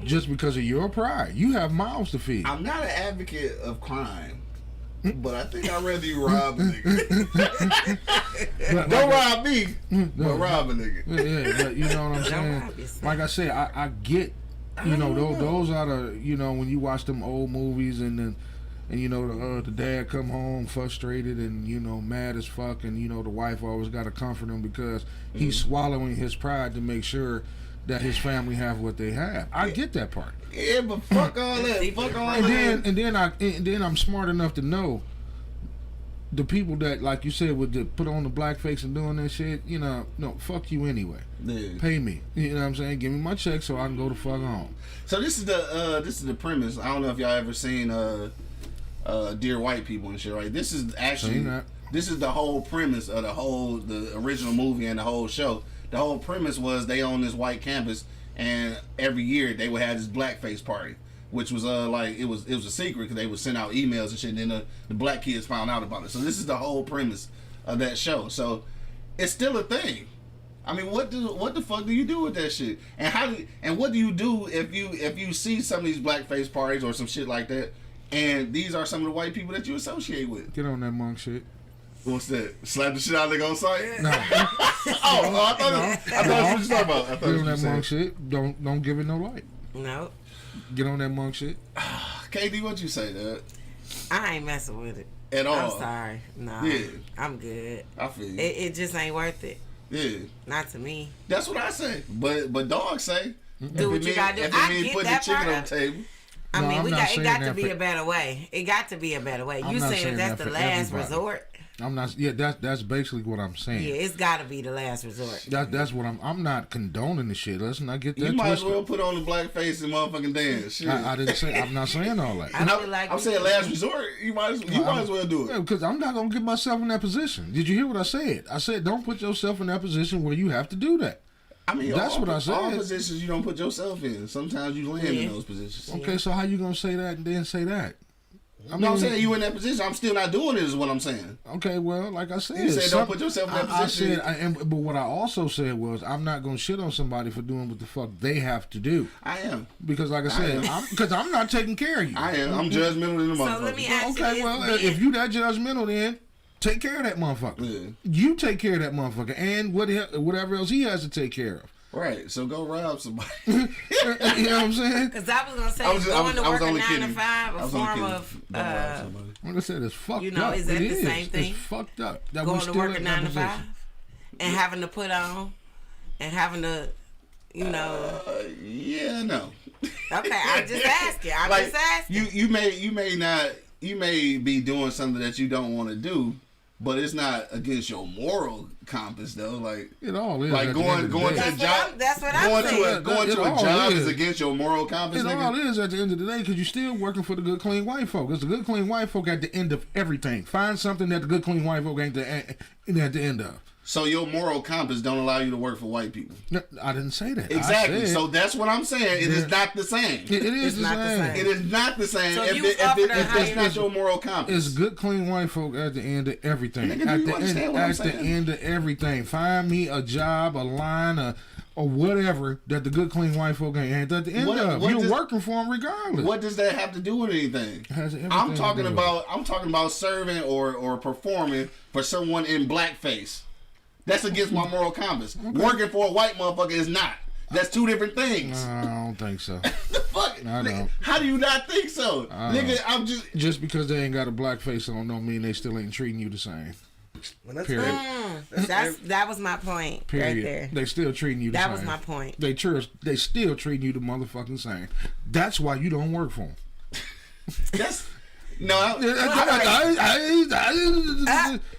just because of your pride. You have mouths to feed. I'm not an advocate of crime, but I think I'd rather you rob a nigga. Don't rob me, but rob a nigga. Yeah, but you know what I'm saying? Like I said, I get, those are the, when you watch them old movies and the dad come home frustrated and mad as fuck, and the wife always got to comfort him because he's swallowing his pride to make sure that his family have what they have. I get that part. Yeah, but fuck all that. Fuck all that. And then I'm smart enough to know the people that, like you said, would put on the blackface and doing that shit. No, fuck you anyway. Yeah. Pay me. You know what I'm saying? Give me my check so I can go the fuck home. So this is the premise. I don't know if y'all ever seen Dear White People and shit, right? This is actually the whole premise of the original movie and the whole show. The whole premise was they on this white campus, and every year they would have this blackface party, which was it was a secret because they would send out emails and shit, and then the black kids found out about it. So this is the whole premise of that show. So it's still a thing. I mean, what the fuck do you do with that shit? And what do you do if you see some of these blackface parties or some shit like that, and these are some of the white people that you associate with? Get on that monk shit. What's that? Slap the shit out of nigga on sight? No. I thought that's what you talking about. Get on that monk shit. Don't give it no light. No. Get on that monk shit. KD, what you say, Dad? I ain't messing with it. At all? I'm sorry. No. Yeah. I'm good. I feel you. It just ain't worth it. Yeah. Not to me. That's what I say. But dogs say. Do what you gotta do. I get put that the chicken part on the table. I mean, it got to be a a better way. It got to be a better way. You saying that's the last resort? I'm not. Yeah, that's basically what I'm saying. Yeah, it's got to be the last resort. That's what I'm not condoning the shit. Let's not get that You might twisted. as well put on the blackface and motherfucking dance. Shit. I didn't say. I'm not saying all that. I'm saying last resort. You might as well do it. Because I'm not gonna get myself in that position. Did you hear what I said? I said don't put yourself in that position where you have to do that. I mean, that's what I said. All positions you don't put yourself in. Sometimes you land in those positions. Okay, so how you gonna say that and then say that? I'm saying you in that position. I'm still not doing it. Is what I'm saying. Okay, well, like I said, you said don't put yourself in that position. But what I also said was I'm not gonna shit on somebody for doing what the fuck they have to do. I am because, like I said, I'm not taking care of you. I am. I'm judgmental in the motherfucker. So let me ask you okay, well, if you that judgmental, then take care of that motherfucker. Yeah. You take care of that motherfucker and whatever else he has to take care of. Right, so go rob somebody. You know what I'm saying? Because I was gonna say going to work a 9 to 5, a form of. Like I said, it's fucked up. Is that the same thing? It's fucked up. That going to work a 9 to 5 and having to put on and having to, Yeah, no. Okay, I'm just asking. I'm just asking. You may be doing something that you don't want to do. But it's not against your moral compass, though. Like it all is. Like going to a job. That's what I'm saying. Going to a job is against your moral compass. It nigga. all is at the end of the day because you're still working for the good, clean white folk. It's the good, clean white folk at the end of everything. Find something that the good, clean white folk ain't at the end of. So your moral compass don't allow you to work for white people. No, I didn't say that. Exactly. So that's what I'm saying. It is not the same. It is the same. It is not the same. So if it's not your moral compass. It's good, clean white folk at the end of everything. Nigga, at the end of everything. Find me a job, a line, or whatever that the good, clean white folk ain't at the end of. You're working for them regardless. What does that have to do with anything? I'm talking about serving or performing for someone in blackface. That's against my moral compass. Okay. Working for a white motherfucker is not. That's two different things. I don't think so. The fuck? I don't. How do you not think so? Nigga, I'm just because they ain't got a black face on don't mean they still ain't treating you the same. Period. That was my point. Period. Right there. They still treating you the same. That was my point. They still treating you the motherfucking same. That's why you don't work for them. No,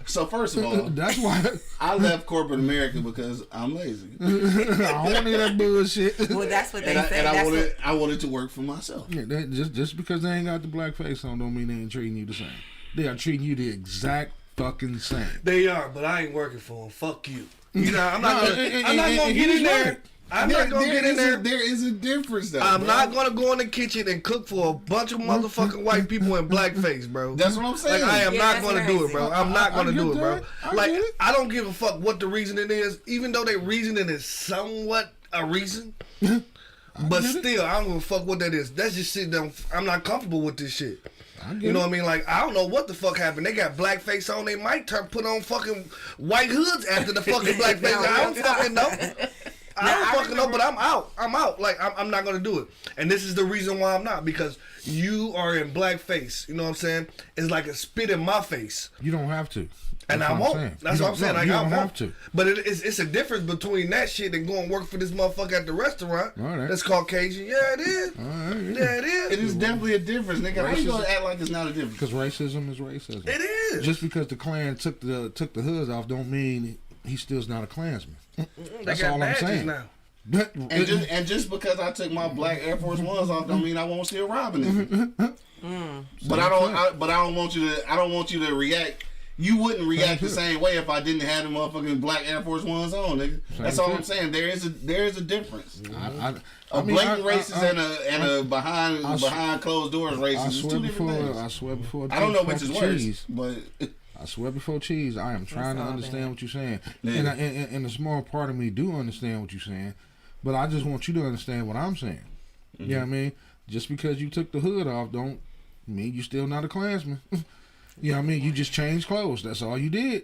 so first of all, that's why I left corporate America because I'm lazy. I don't want to hear that bullshit. Well, that's what they say. And That's I wanted to work for myself. Yeah, just because they ain't got the black face on, don't mean they ain't treating you the same. They are treating you the exact fucking same. They are, but I ain't working for them. Fuck you. You know, I'm not gonna get in there. I'm not gonna get in there. There is a difference, though. I'm not gonna go in the kitchen and cook for a bunch of motherfucking white people in blackface, bro. That's what I'm saying. Like, I am not that's gonna do it, bro. I'm not gonna do it, bro. Like, get it. I don't give a fuck what the reasoning is, even though their reasoning is somewhat a reason. But still, I don't give a fuck what that is. That's just shit that I'm not comfortable with this shit. You know what I mean? Like, I don't know what the fuck happened. They got blackface on. They might put on fucking white hoods after the fucking blackface. I don't fucking know. I don't fucking know, but I'm out. I'm out. Like, I'm not going to do it. And this is the reason why I'm not. Because you are in blackface. You know what I'm saying? It's like a spit in my face. You don't have to. And I won't. That's what I'm saying. Like, you I don't won't. have to. But it's a difference between that shit and going work for this motherfucker at the restaurant. All right. That's Caucasian. Yeah, it is. All right, Yeah, it is. It is definitely a difference, nigga. How you gonna act like it's not a difference? Because racism is racism. It is. Just because the Klan took the hoods off, don't mean he still's not a Klansman. That's they got all I'm badges saying. now. And just because I took my black Air Force Ones off, don't mean I won't still robbing it. But I don't want you to react. You wouldn't react the same way if I didn't have the motherfucking black Air Force Ones on, nigga. That's all I'm saying. There is a difference. Blatant racist and a behind closed doors racist is two different things. I swear before. I don't know which is worse, but I swear before cheese, I am trying to understand what you're saying, yeah. and a small part of me do understand what you're saying, but I just want you to understand what I'm saying. You know what I mean? Just because you took the hood off, don't mean you still not a Klansman. You know what I mean? You just changed clothes. That's all you did.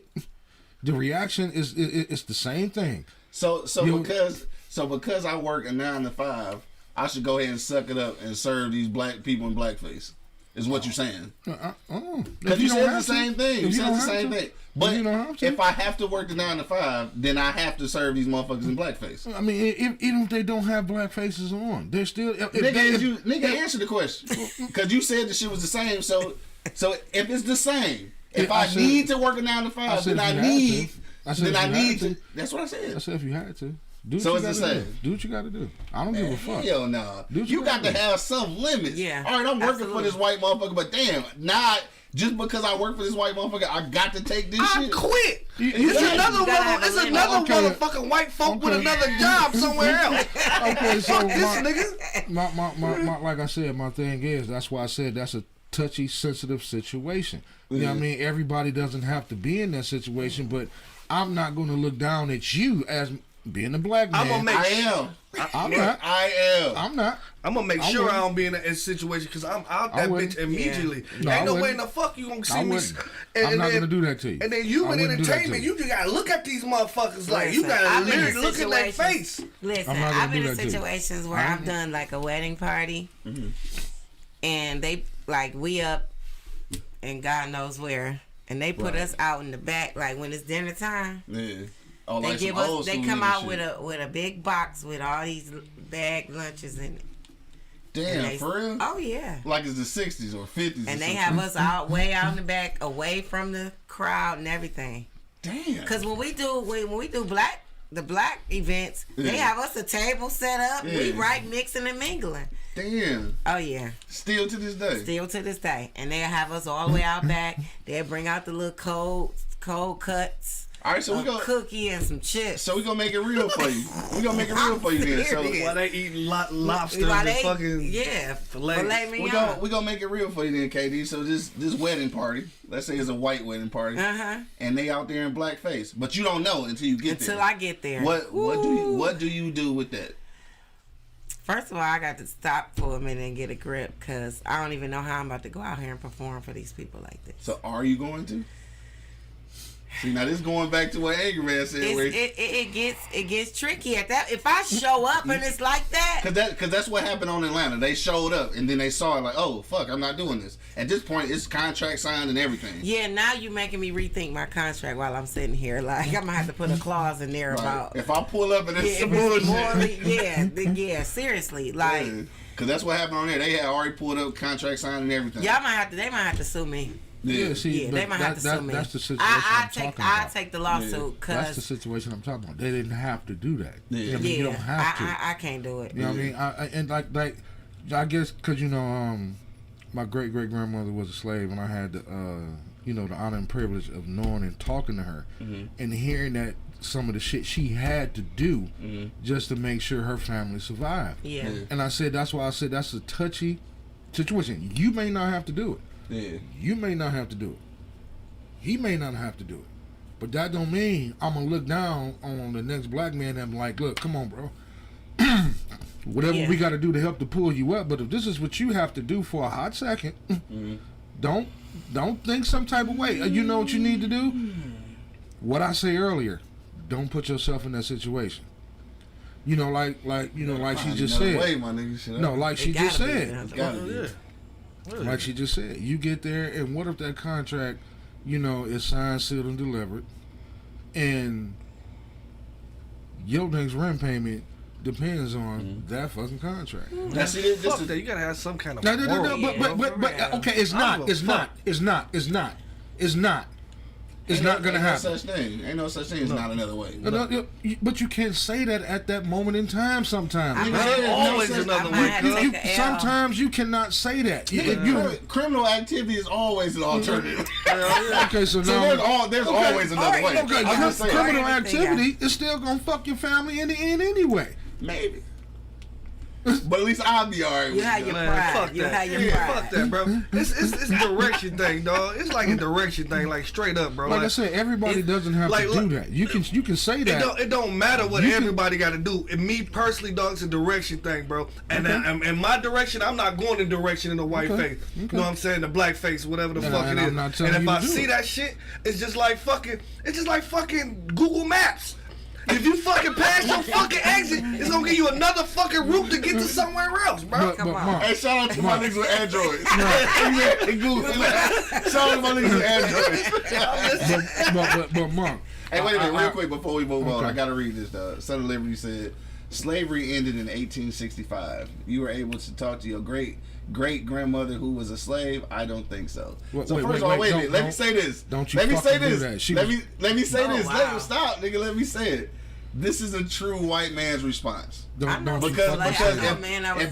The reaction is it's the same thing. So because I work a 9 to 5, I should go ahead and suck it up and serve these black people in blackface. Is what you're saying? Because you said the same thing. You said the same thing. But if I have to work the 9 to 5, then I have to serve these motherfuckers in blackface. I mean, even if they don't have black faces on, they're still. Nigga, answer the question. Because you said the shit was the same. So if it's the same, if I need to work a 9 to 5, then I need to. That's what I said. I said if you had to. Do so it's the same. Do what you got to do. I don't give a fuck. Hell no. You got to have some limits. Yeah. All right, I'm working for this white motherfucker, but damn, not just because I work for this white motherfucker, I got to take this shit. I quit. It's another motherfucking white folk with another job somewhere else. Okay, so this nigga. My like I said, my thing is that's why I said that's a touchy, sensitive situation. You know what I mean? Everybody doesn't have to be in that situation, but I'm not going to look down at you as being a black man. I'm not. I'm gonna make sure I don't be in a situation because I'm out that bitch immediately. No, ain't no way in the fuck you gonna see me. I'm not gonna do that to you. And then you in entertainment, you just gotta look at these motherfuckers like you gotta literally look at their face. Listen, I've been in situations where I've done like a wedding party, and they like we up, and God knows where, and they put us out in the back like when it's dinner time. Yeah. Oh, they give us. They come out with a big box with all these bag lunches in it. Damn, for real? Oh yeah. Like it's the 60s or 50s. And they have us way out in the back, away from the crowd and everything. Damn. Because when we do the black events, they have us a table set up. Yeah. We right mixing and mingling. Damn. Oh yeah. Still to this day. Still to this day, and they have us all the way out back. They'll bring out the little cold cuts. All right, so we gonna cookie and some chips. So we gonna make it real for you. We gonna make it real for you then. So while they eating lobster and fucking filet mignon. We gonna make it real for you then, KD. So this wedding party, let's say it's a white wedding party, and they out there in blackface, but you don't know until you get there. Until I get there. What do you do with that? First of all, I got to stop for a minute and get a grip because I don't even know how I'm about to go out here and perform for these people like this. So are you going to? See, now this is going back to what Angry Man said. It gets tricky at that. If I show up and it's like that, because that's what happened on Atlanta. They showed up and then they saw it like, oh fuck, I'm not doing this. At this point, it's contract signed and everything. Yeah, now you making me rethink my contract while I'm sitting here. Like I'm gonna have to put a clause in there about if I pull up and it's some bullshit. Yeah, seriously, like. Because that's what happened on there. They had already pulled up contract signed and everything. They might have to sue me. Yeah, see, they might have to sue me. That's the situation I'm talking about. I take the lawsuit because that's the situation I'm talking about. They didn't have to do that. Yeah, you don't have to. I can't do it. You know what I mean? And like, I guess because my great grandmother was a slave, and I had the the honor and privilege of knowing and talking to her, and hearing that some of the shit she had to do just to make sure her family survived. Yeah. And I said that's why I said that's a touchy situation. You may not have to do it. Yeah. You may not have to do it. He may not have to do it. But that don't mean I'm gonna look down on the next black man and be like, look, come on, bro. Whatever we gotta do to help to pull you up, but if this is what you have to do for a hot second, don't think some type of way. You know what you need to do? What I say earlier, don't put yourself in that situation. Like she just said. Way, my nigga, no, like she just said. Like she just said, you get there, and what if that contract, is signed, sealed, and delivered, and your next rent payment depends on that fucking contract. That's it. You gotta have some kind of. But okay, it's not gonna happen. Ain't no such thing as not another way. But you can't say that at that moment in time. Sometimes always another way. Sometimes you cannot say that. Criminal activity is always an alternative. Okay, so now there's always another way. Okay, criminal activity is still gonna fuck your family in the end anyway. Maybe. But at least I'll be alright. You have your pride. Fuck that, bro. It's a direction thing, dog. It's like a direction thing, like straight up, bro. Like I said, everybody doesn't have to do that. You can say that. It don't matter what everybody got to do. And me personally, dog, it's a direction thing, bro. And in my direction, I'm not going in direction in the white face. You know what I'm saying? The black face, whatever the fuck it is. And if I see that shit, it's just like fucking Google Maps. If you fucking pass your fucking exit, it's gonna give you another fucking route to get to somewhere else, bro. Come on. Hey, shout out to my niggas with Android. Shout out to my niggas with Android. But Mark. Hey, wait a minute, real quick before we move on. I gotta read this, dog. Son of Liberty said, slavery ended in 1865. You were able to talk to your great grandmother who was a slave? I don't think so. First of all, wait a minute. Let me say this. Don't you fucking do that. Let me say this. Wow. Let me stop, nigga. Let me say it. This is a true white man's response. If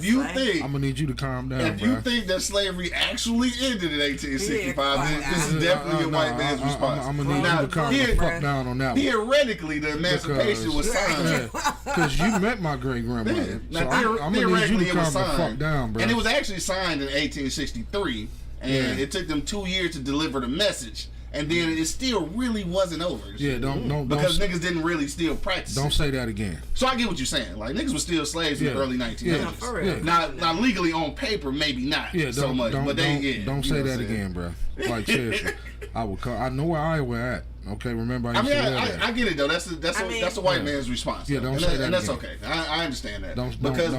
you think I'm gonna need you to calm down. If you think that slavery actually ended in 1865, then this is definitely a white man's response. I'm gonna need you to calm the fuck down on that one. Theoretically, the emancipation was signed. Because you met my great grandmother. So I'm gonna need you to calm the fuck down, bro. And it was actually signed in 1863, and it took them 2 years to deliver the message. And then it still really wasn't over. Yeah, don't because niggas didn't really still practice. Don't say that again. So I get what you're saying. Like niggas were still slaves in the early 1900s. Not legally on paper, maybe not so much. But don't say that again, bro. Like seriously, I know where Iowa at. Okay, remember I get it though. That's a white man's response. Yeah, don't say that. And that's okay. I understand that. Because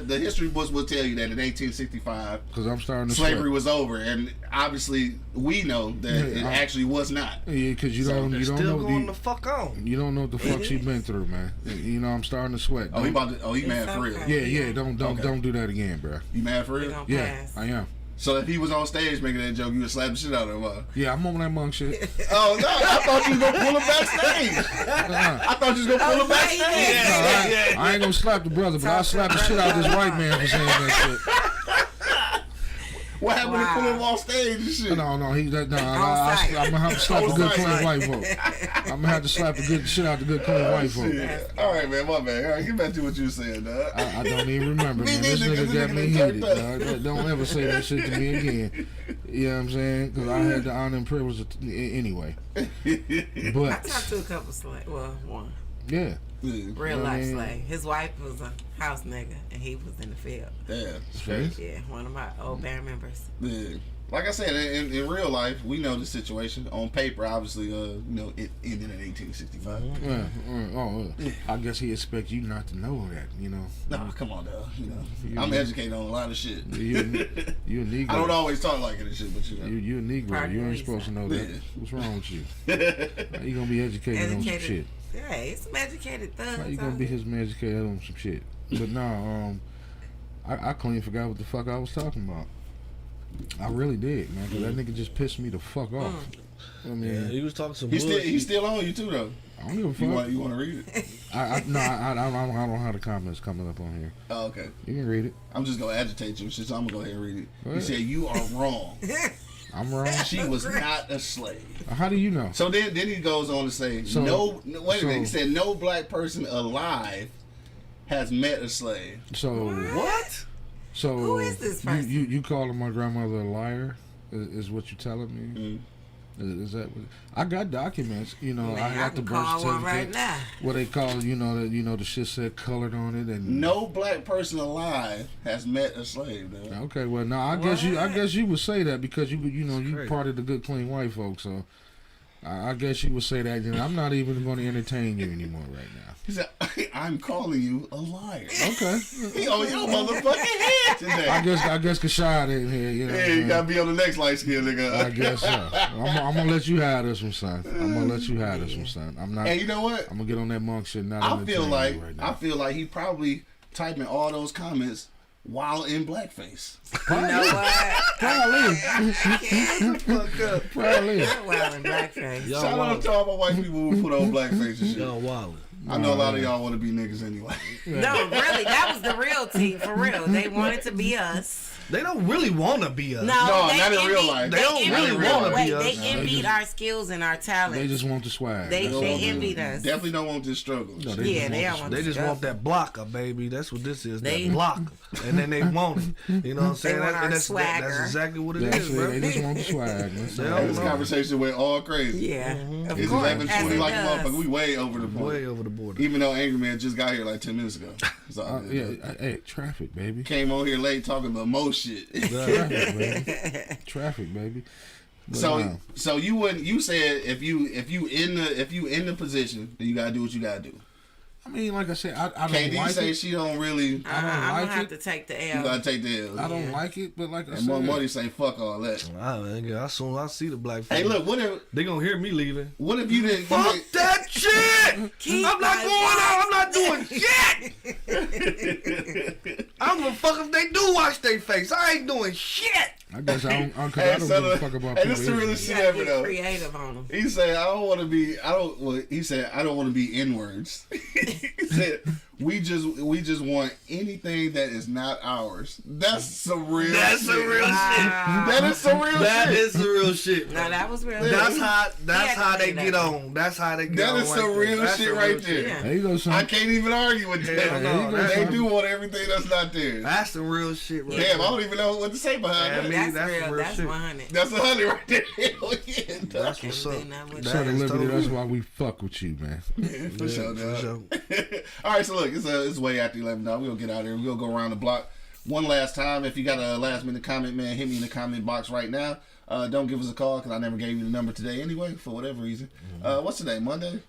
the history books will tell you that in 1865, because I'm starting to slavery was over, and obviously we know that it actually was not. Yeah, because you don't know going the fuck on. You don't know what the fuck she been through, man. I'm starting to sweat. He mad for real. Yeah. Don't do that again, bro. You mad for real? Yeah, I am. So if he was on stage making that joke, you would slap the shit out of him, huh? Yeah, I'm on that monk shit. Oh, no, I thought you was going to pull him backstage. I thought you was going to pull him backstage. I ain't going to slap the brother, but I'll slap the shit out of this white man for saying that shit. What happened to pull him off stage and shit? No, I'm going to have to slap the good, clean white folk. I'm going to have to slap the good shit out the good, clean white folk. All right, man, my bad. All right, get back to what you were saying, dog. I don't even remember, man. This nigga got me heated, dog. Don't ever say that shit to me again. You know what I'm saying? Because I had the honor and privilege anyway. But I talked to a couple slaves. Well, one. Yeah. Real life slave. His wife was a house nigga, and he was in the field. Yeah. Straight? Yeah, one of my old band members. Yeah. like I said, in real life, we know the situation. On paper, obviously, it ended in 1865. I guess he expects you not to know that, No, come on, dog. I'm educated on a lot of shit. You a Negro. I don't always talk like it and shit, but You a Negro. You ain't supposed to know that. Yeah. What's wrong with you? How you gonna be educated on some shit? Yeah, he's some educated thugs. How you gonna be his man educated on some shit? But no, I clean forgot what the fuck I was talking about. I really did, man, because that nigga just pissed me the fuck off. I mean, he was talking some bullshit. He's still on you too, though. I don't give a fuck. You want to read it? I don't have the comments coming up on here. Oh, okay. You can read it. I'm just gonna agitate you, so I'm gonna go ahead and read it. He said you are wrong. I'm wrong. She was not a slave. How do you know? So then he goes on to say, wait a minute. He said no black person alive has met a slave. So what? So who is this person? You calling my grandmother a liar? Is what you telling me? Is that what, I got documents? I got the birth certificate right now. What they call the shit said colored on it, and no black person alive has met a slave. Though. Okay, well now I guess you would say that because you part of the good clean white folks, so I guess you would say that. I'm not even going to entertain you anymore right now. He said, I'm calling you a liar. Okay. He on your motherfucking head today. I guess Kashad in here. You gotta be on the next light skin, nigga. I guess so. I'm gonna let you have this one, son. I'm not. And you know what? I'm gonna get on that monk shit now. I feel like he probably typing all those comments while in blackface. You know what? Probably. While in blackface. Shout out to all my white people who put on blackface and shit. Y'all wildin'. I know a lot of y'all want to be niggas anyway. No, really, that was the real team, for real. They wanted to be us. They don't really want to be us. No, not in real life. They don't really want to be us. They envied our skills and our talent. They just want the swag. They envied us. Definitely don't want this struggle. No, they just want that blocker, baby. That's what this is. That blocker. And then they want it. You know what I'm saying? That's exactly what it is, bro. They just want the swag. This conversation went all crazy. Yeah. It's 11:20 like a motherfucker. We way over the border. Way over the border. Even though Angry Man just got here like 10 minutes ago. Hey, traffic, baby. Came on here late talking about most shit. Traffic, baby. But so you said if you in the position, then you gotta do what you gotta do. I mean, like I said, I don't KD like say it. she don't really. I'm gonna have to take the L. You gotta take the L. I don't like it, but like I and said, more money say fuck all that. As soon as I see the black face, hey, look, what if they gonna hear me leaving? What if you didn't? Fuck that shit! I'm not going out. I'm not doing shit. I don't give a fuck if they do wash their face. I ain't doing shit. I guess I don't give a fuck about people. This is the realest shit ever though. Creative on them. He said I don't want to be. He said I don't want to be N-words. He said we just want anything that is not ours. That's some real. That's some real shit. That is some real shit. That is the real shit. No, that was real. That's how they get on. That's how they get on. That is some real shit right there. Yeah. There you go, son. I can't even argue with that. They do want everything that's not theirs. That's some real shit right Damn, there. I don't even know what to say behind that. That's real. That's shit. 100. That's 100 right there. Hell yeah, dog. That's what's up. Son of Liberty, that's why we fuck with you, man. For sure, dog. All right, so look, it's way after 11, dog. We're going to get out of here. We're going to go around the block one last time. If you got a last minute comment, man, hit me in the comment box right now. Don't give us a call because I never gave you the number today anyway, for whatever reason. What's today, Monday?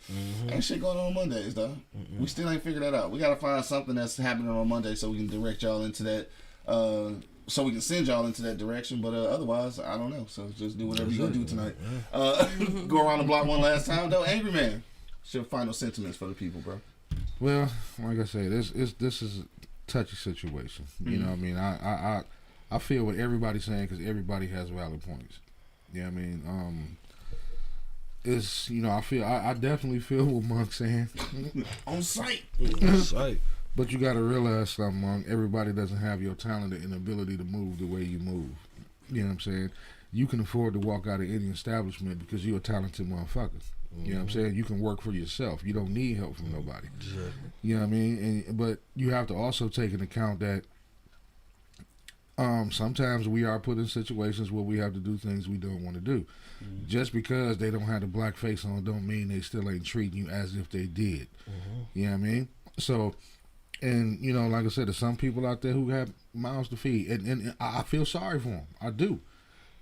Ain't shit going on Mondays, though. We still ain't figured that out. We got to find something that's happening on Monday so we can direct y'all into that, so we can send y'all into that direction. But otherwise, I don't know. So just do whatever you're going to do tonight. Go around the block one last time, though. Angry Man, what's your final sentiments for the people, bro? Well, like I said, this is a touchy situation. You know what I mean? I feel what everybody's saying because everybody has valid points. Yeah, I mean, it's I definitely feel what Monk's saying. On sight. But you got to realize something, Monk. Everybody doesn't have your talent and ability to move the way you move. You know what I'm saying? You can afford to walk out of any establishment because you're a talented motherfucker. You know what I'm saying? You can work for yourself. You don't need help from nobody. Exactly. You know what I mean? But you have to also take into account that sometimes we are put in situations where we have to do things we don't want to do. Just because they don't have the black face on don't mean they still ain't treating you as if they did. You know what I mean? So, and like I said, there's some people out there who have mouths to feed, and I feel sorry for them. I do.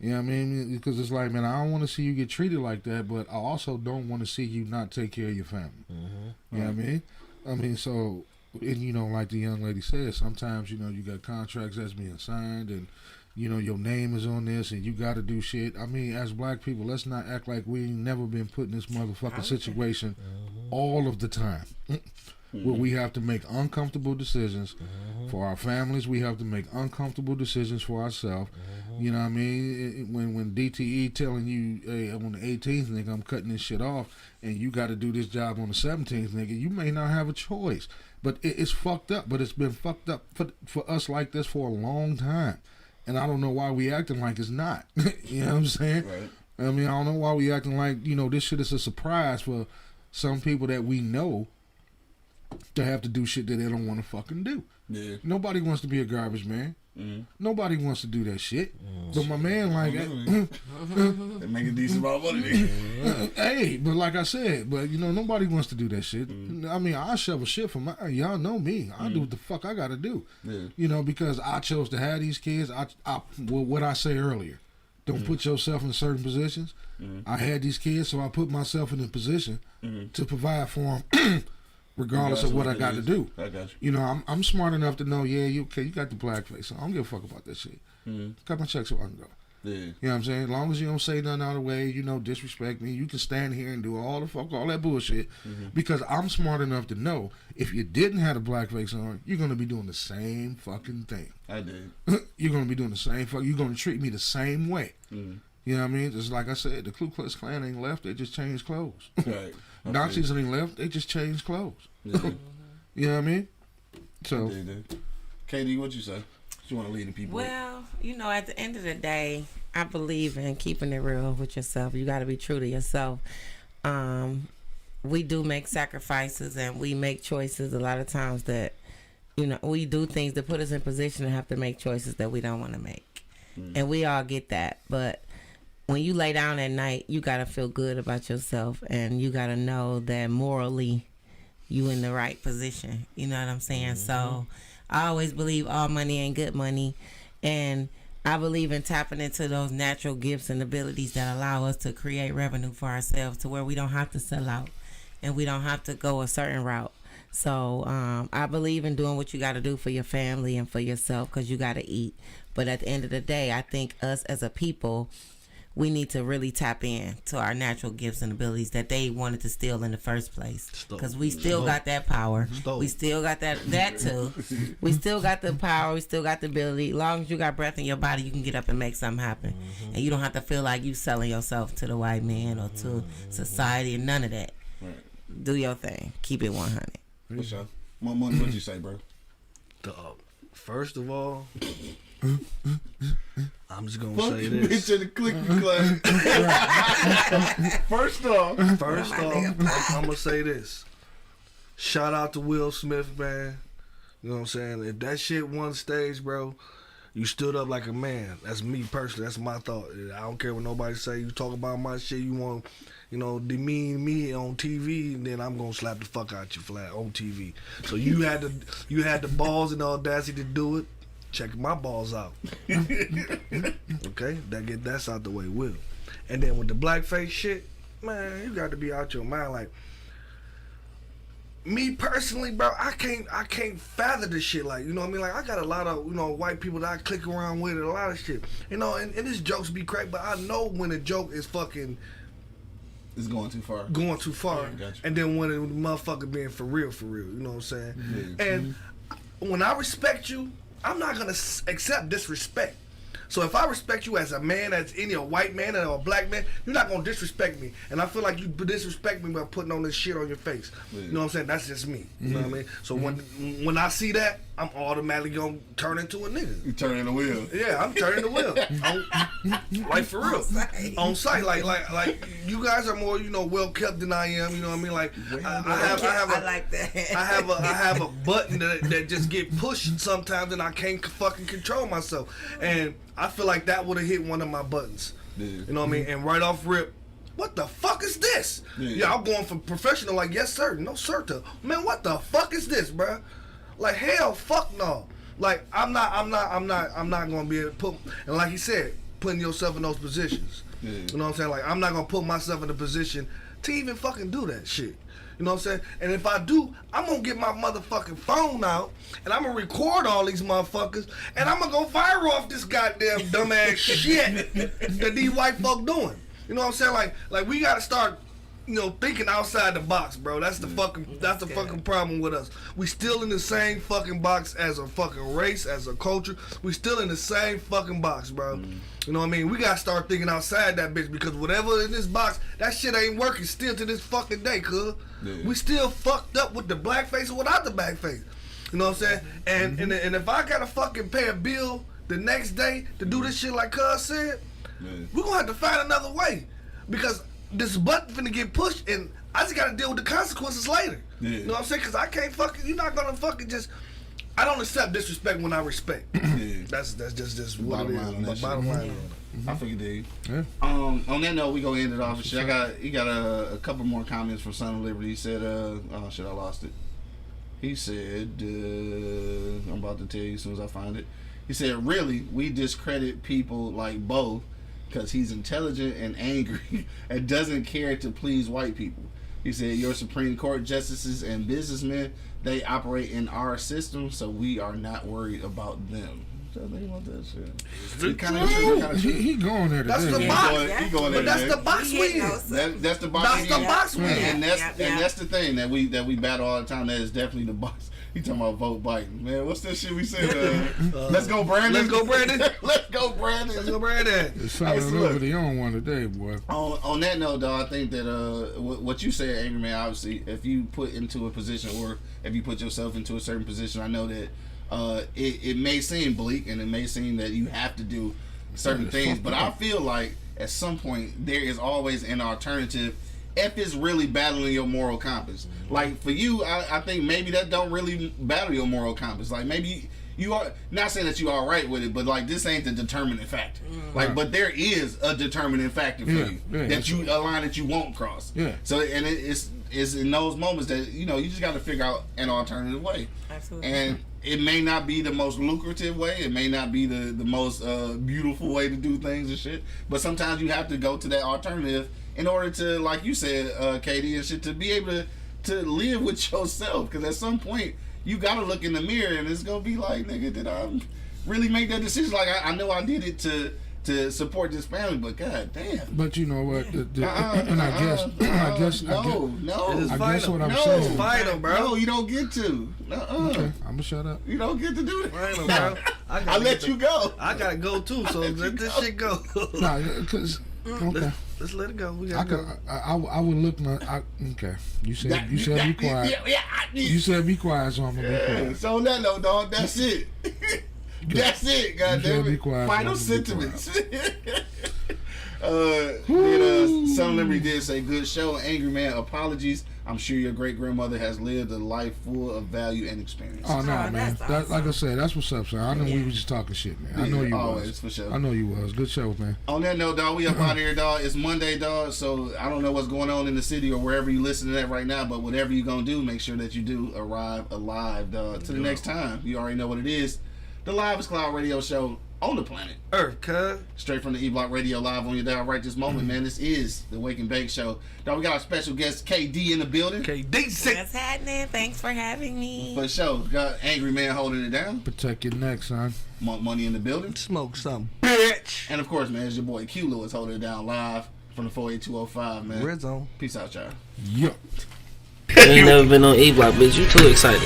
You know what I mean? Because it's like, man, I don't want to see you get treated like that, but I also don't want to see you not take care of your family. You know what I mean? I mean, so, and you know, like the young lady said, sometimes, you know, you got contracts that's being signed and, you know, your name is on this and you got to do shit. I mean, as black people, let's not act like we ain't never been put in this motherfucking situation all of the time. Where we have to make uncomfortable decisions for our families. We have to make uncomfortable decisions for ourselves. You know what I mean? When DTE telling you, hey, on the 18th, nigga, I'm cutting this shit off, and you got to do this job on the 17th, nigga, you may not have a choice. But it's fucked up. But it's been fucked up for us like this for a long time. And I don't know why we acting like it's not. You know what I'm saying? Right. I mean, I don't know why we acting like, you know, this shit is a surprise for some people that we know to have to do shit that they don't want to fucking do. Yeah. Nobody wants to be a garbage man. Nobody wants to do that shit. But my man, like, they make a decent amount of money. hey, but like I said, but you know, nobody wants to do that shit. I mean, I shovel shit for my, y'all know me. I do what the fuck I gotta do. Yeah. You know, because I chose to have these kids. Well, what I say earlier, don't put yourself in certain positions. I had these kids, so I put myself in a position to provide for them. Regardless of what I got to do. I got you. You know, I'm smart enough to know, yeah, you got the blackface. So I don't give a fuck about that shit. Cut my check so I can go. Yeah. You know what I'm saying? As long as you don't say nothing out of the way, you know, disrespect me, you can stand here and do all that bullshit. Because I'm smart enough to know if you didn't have the blackface on, you're going to be doing the same fucking thing. I did. You're going to be doing the same you're going to treat me the same way. You know what I mean? Just like I said, the Ku Klux Klan ain't left, they just changed clothes. Right. Nazis ain't left, they just changed clothes. Yeah. You know what I mean? So, KD, what you say? What you want to lead the people? Well, you know, at the end of the day, I believe in keeping it real with yourself. You got to be true to yourself. We do make sacrifices and we make choices a lot of times that, you know, we do things that put us in position to have to make choices that we don't want to make. And we all get that. But when you lay down at night, you got to feel good about yourself and you got to know that morally you in the right position. You know what I'm saying? So I always believe all money ain't good money. And I believe in tapping into those natural gifts and abilities that allow us to create revenue for ourselves to where we don't have to sell out and we don't have to go a certain route. So I believe in doing what you got to do for your family and for yourself because you got to eat. But at the end of the day, I think us as a people, we need to really tap in to our natural gifts and abilities that they wanted to steal in the first place. Because we still got that power. We still got that too. We still got the power. We still got the ability. As long as you got breath in your body, you can get up and make something happen. And you don't have to feel like you selling yourself to the white man or to society and none of that. Right. Do your thing. Keep it 100. For sure. My money, what'd you say, bro? First of all, I'm just gonna say this. Bitch in the clicky class. First off, I'm gonna say this. Shout out to Will Smith, man. You know what I'm saying? If that shit won stage, bro, you stood up like a man. That's me personally. That's my thought. I don't care what nobody say. You talk about my shit, you want, you know, demean me on TV, and then I'm gonna slap the fuck out you flat on TV. So you had the balls and the audacity to do it. Check my balls out. Okay, that's out the way, Will. And then with the blackface shit, man, you got to be out your mind. Like me personally, bro, I can't fathom this shit. Like, you know what I mean? Like I got a lot of, you know, white people that I click around with and a lot of shit. You know, and this jokes be cracked, but I know when a joke is fucking. It's going too far. Going too far. Yeah, gotcha. And then when the motherfucker being for real, you know what I'm saying? Yeah. And when I respect you, I'm not gonna accept disrespect. So if I respect you as a man, as any a white man or a black man, you're not gonna disrespect me. And I feel like you disrespect me by putting on this shit on your face. Yeah. You know what I'm saying? That's just me. You know what I mean? So when I see that, I'm automatically gonna turn into a nigga. You turning the wheel. Yeah, I'm turning the wheel. Like for real. On site. Like you guys are more, you know, well kept than I am. You know what I mean? Like I like that. I have a button that just get pushed sometimes, and I can't fucking control myself. And I feel like that would have hit one of my buttons. Yeah. You know what I mean? And right off rip, what the fuck is this? Yeah, I'm going from professional, like yes sir, no sir, to man, what the fuck is this, bruh? Like hell, fuck no. Like I'm not gonna be able to put. And like he said, putting yourself in those positions. Yeah. You know what I'm saying? Like, I'm not gonna put myself in a position to even fucking do that shit. You know what I'm saying? And if I do, I'm gonna get my motherfucking phone out and I'm gonna record all these motherfuckers and I'm gonna go fire off this goddamn dumbass shit that these white folk doing. You know what I'm saying? Like we gotta start, you know, thinking outside the box, bro. That's the fucking problem with us. We still in the same fucking box as a fucking race, as a culture. We still in the same fucking box, bro. You know what I mean? We gotta start thinking outside that bitch because whatever in this box, that shit ain't working still to this fucking day, cuz. Yeah. We still fucked up with the blackface or without the blackface. You know what I'm saying? And if I gotta fucking pay a bill the next day to do this shit like cuz said, we're gonna have to find another way. Because this button finna get pushed and I just gotta deal with the consequences later. Yeah. You know what I'm saying? Cause I can't fucking, you're not gonna fucking just, I don't accept disrespect when I respect. Yeah. That's just what it is. Bottom line. I figured they. Yeah. On that note, we gonna end it off. Shit. He got a couple more comments from Son of Liberty. He said, oh shit, I lost it. He said, I'm about to tell you as soon as I find it. He said, really, we discredit people like Bo because he's intelligent and angry and doesn't care to please white people. He said, your Supreme Court justices and businessmen, they operate in our system, so we are not worried about them. He going there today. That's the box. He going there. But that's the box we in. That's the box. That's the box we in. And that's the thing that we battle all the time. That is definitely the box. He talking about vote Biden, man. What's that shit we said? Let's go, Brandon. Let's go, Brandon. Let's go, Brandon. Let's go, Brandon. It's sounding over the own one today, boy. On that note, though, I think that what you said, Angry Man, obviously, if you put into a position or if you put yourself into a certain position, I know that it may seem bleak and it may seem that you have to do certain things, but I feel like at some point there is always an alternative if it's really battling your moral compass. Like for you, I think maybe that don't really battle your moral compass. Like maybe you are not saying that you are right with it, but like this ain't the determining factor. Like, but there is a determining factor for you that you a line that you won't cross. Yeah. So and it's in those moments that you just got to figure out an alternative way. Absolutely. And it may not be the most lucrative way. It may not be the most beautiful way to do things and shit. But sometimes you have to go to that alternative in order to, like you said, Katie and shit, to be able to live with yourself. Because at some point, you got to look in the mirror and it's going to be like, nigga, did I really make that decision? Like, I know I did it to support this family, but god damn. But you know what? And I guess what I'm saying. It's final, bro. No, you don't get to. Okay, I'm gonna shut up. You don't get to do that. Final, bro. I let you go. I gotta go too, so let this shit go. Nah, because okay. Let's let it go. We gotta go. I would look. Okay, you said be quiet. You said be quiet, so I'm gonna be quiet. So on that note, dog, that's it. That's it, goddamn it. Final sentiments. Son of Liberty did say, good show, Angry Man, apologies. I'm sure your great grandmother has lived a life full of value and experience. Oh no, man. Awesome. Like I said, that's what's up, son. I know we was just talking shit, man. I know you was. For sure. I know you was. Good show, man. On that note, dog, we up out here, dog. It's Monday, dog. So I don't know what's going on in the city or wherever you listen to that right now, but whatever you gonna do, make sure that you do arrive alive, dog. Till the next time, you already know what it is. The Livest Cloud Radio Show on the planet Earth, cuz. Straight from the E-Block Radio live on your dial right this moment, man. This is the Wake and Bake Show. Now we got our special guest KD in the building. KD, what's happening? Thanks for having me. For sure. Got Angry Man holding it down. Protect your neck, son. Money in the building. Smoke some, bitch. And of course, man, it's your boy Q Lewis holding it down live from the 48205, man. Red Zone. Peace out, y'all. Yup. You ain't never been on E-Block, bitch. You too excited.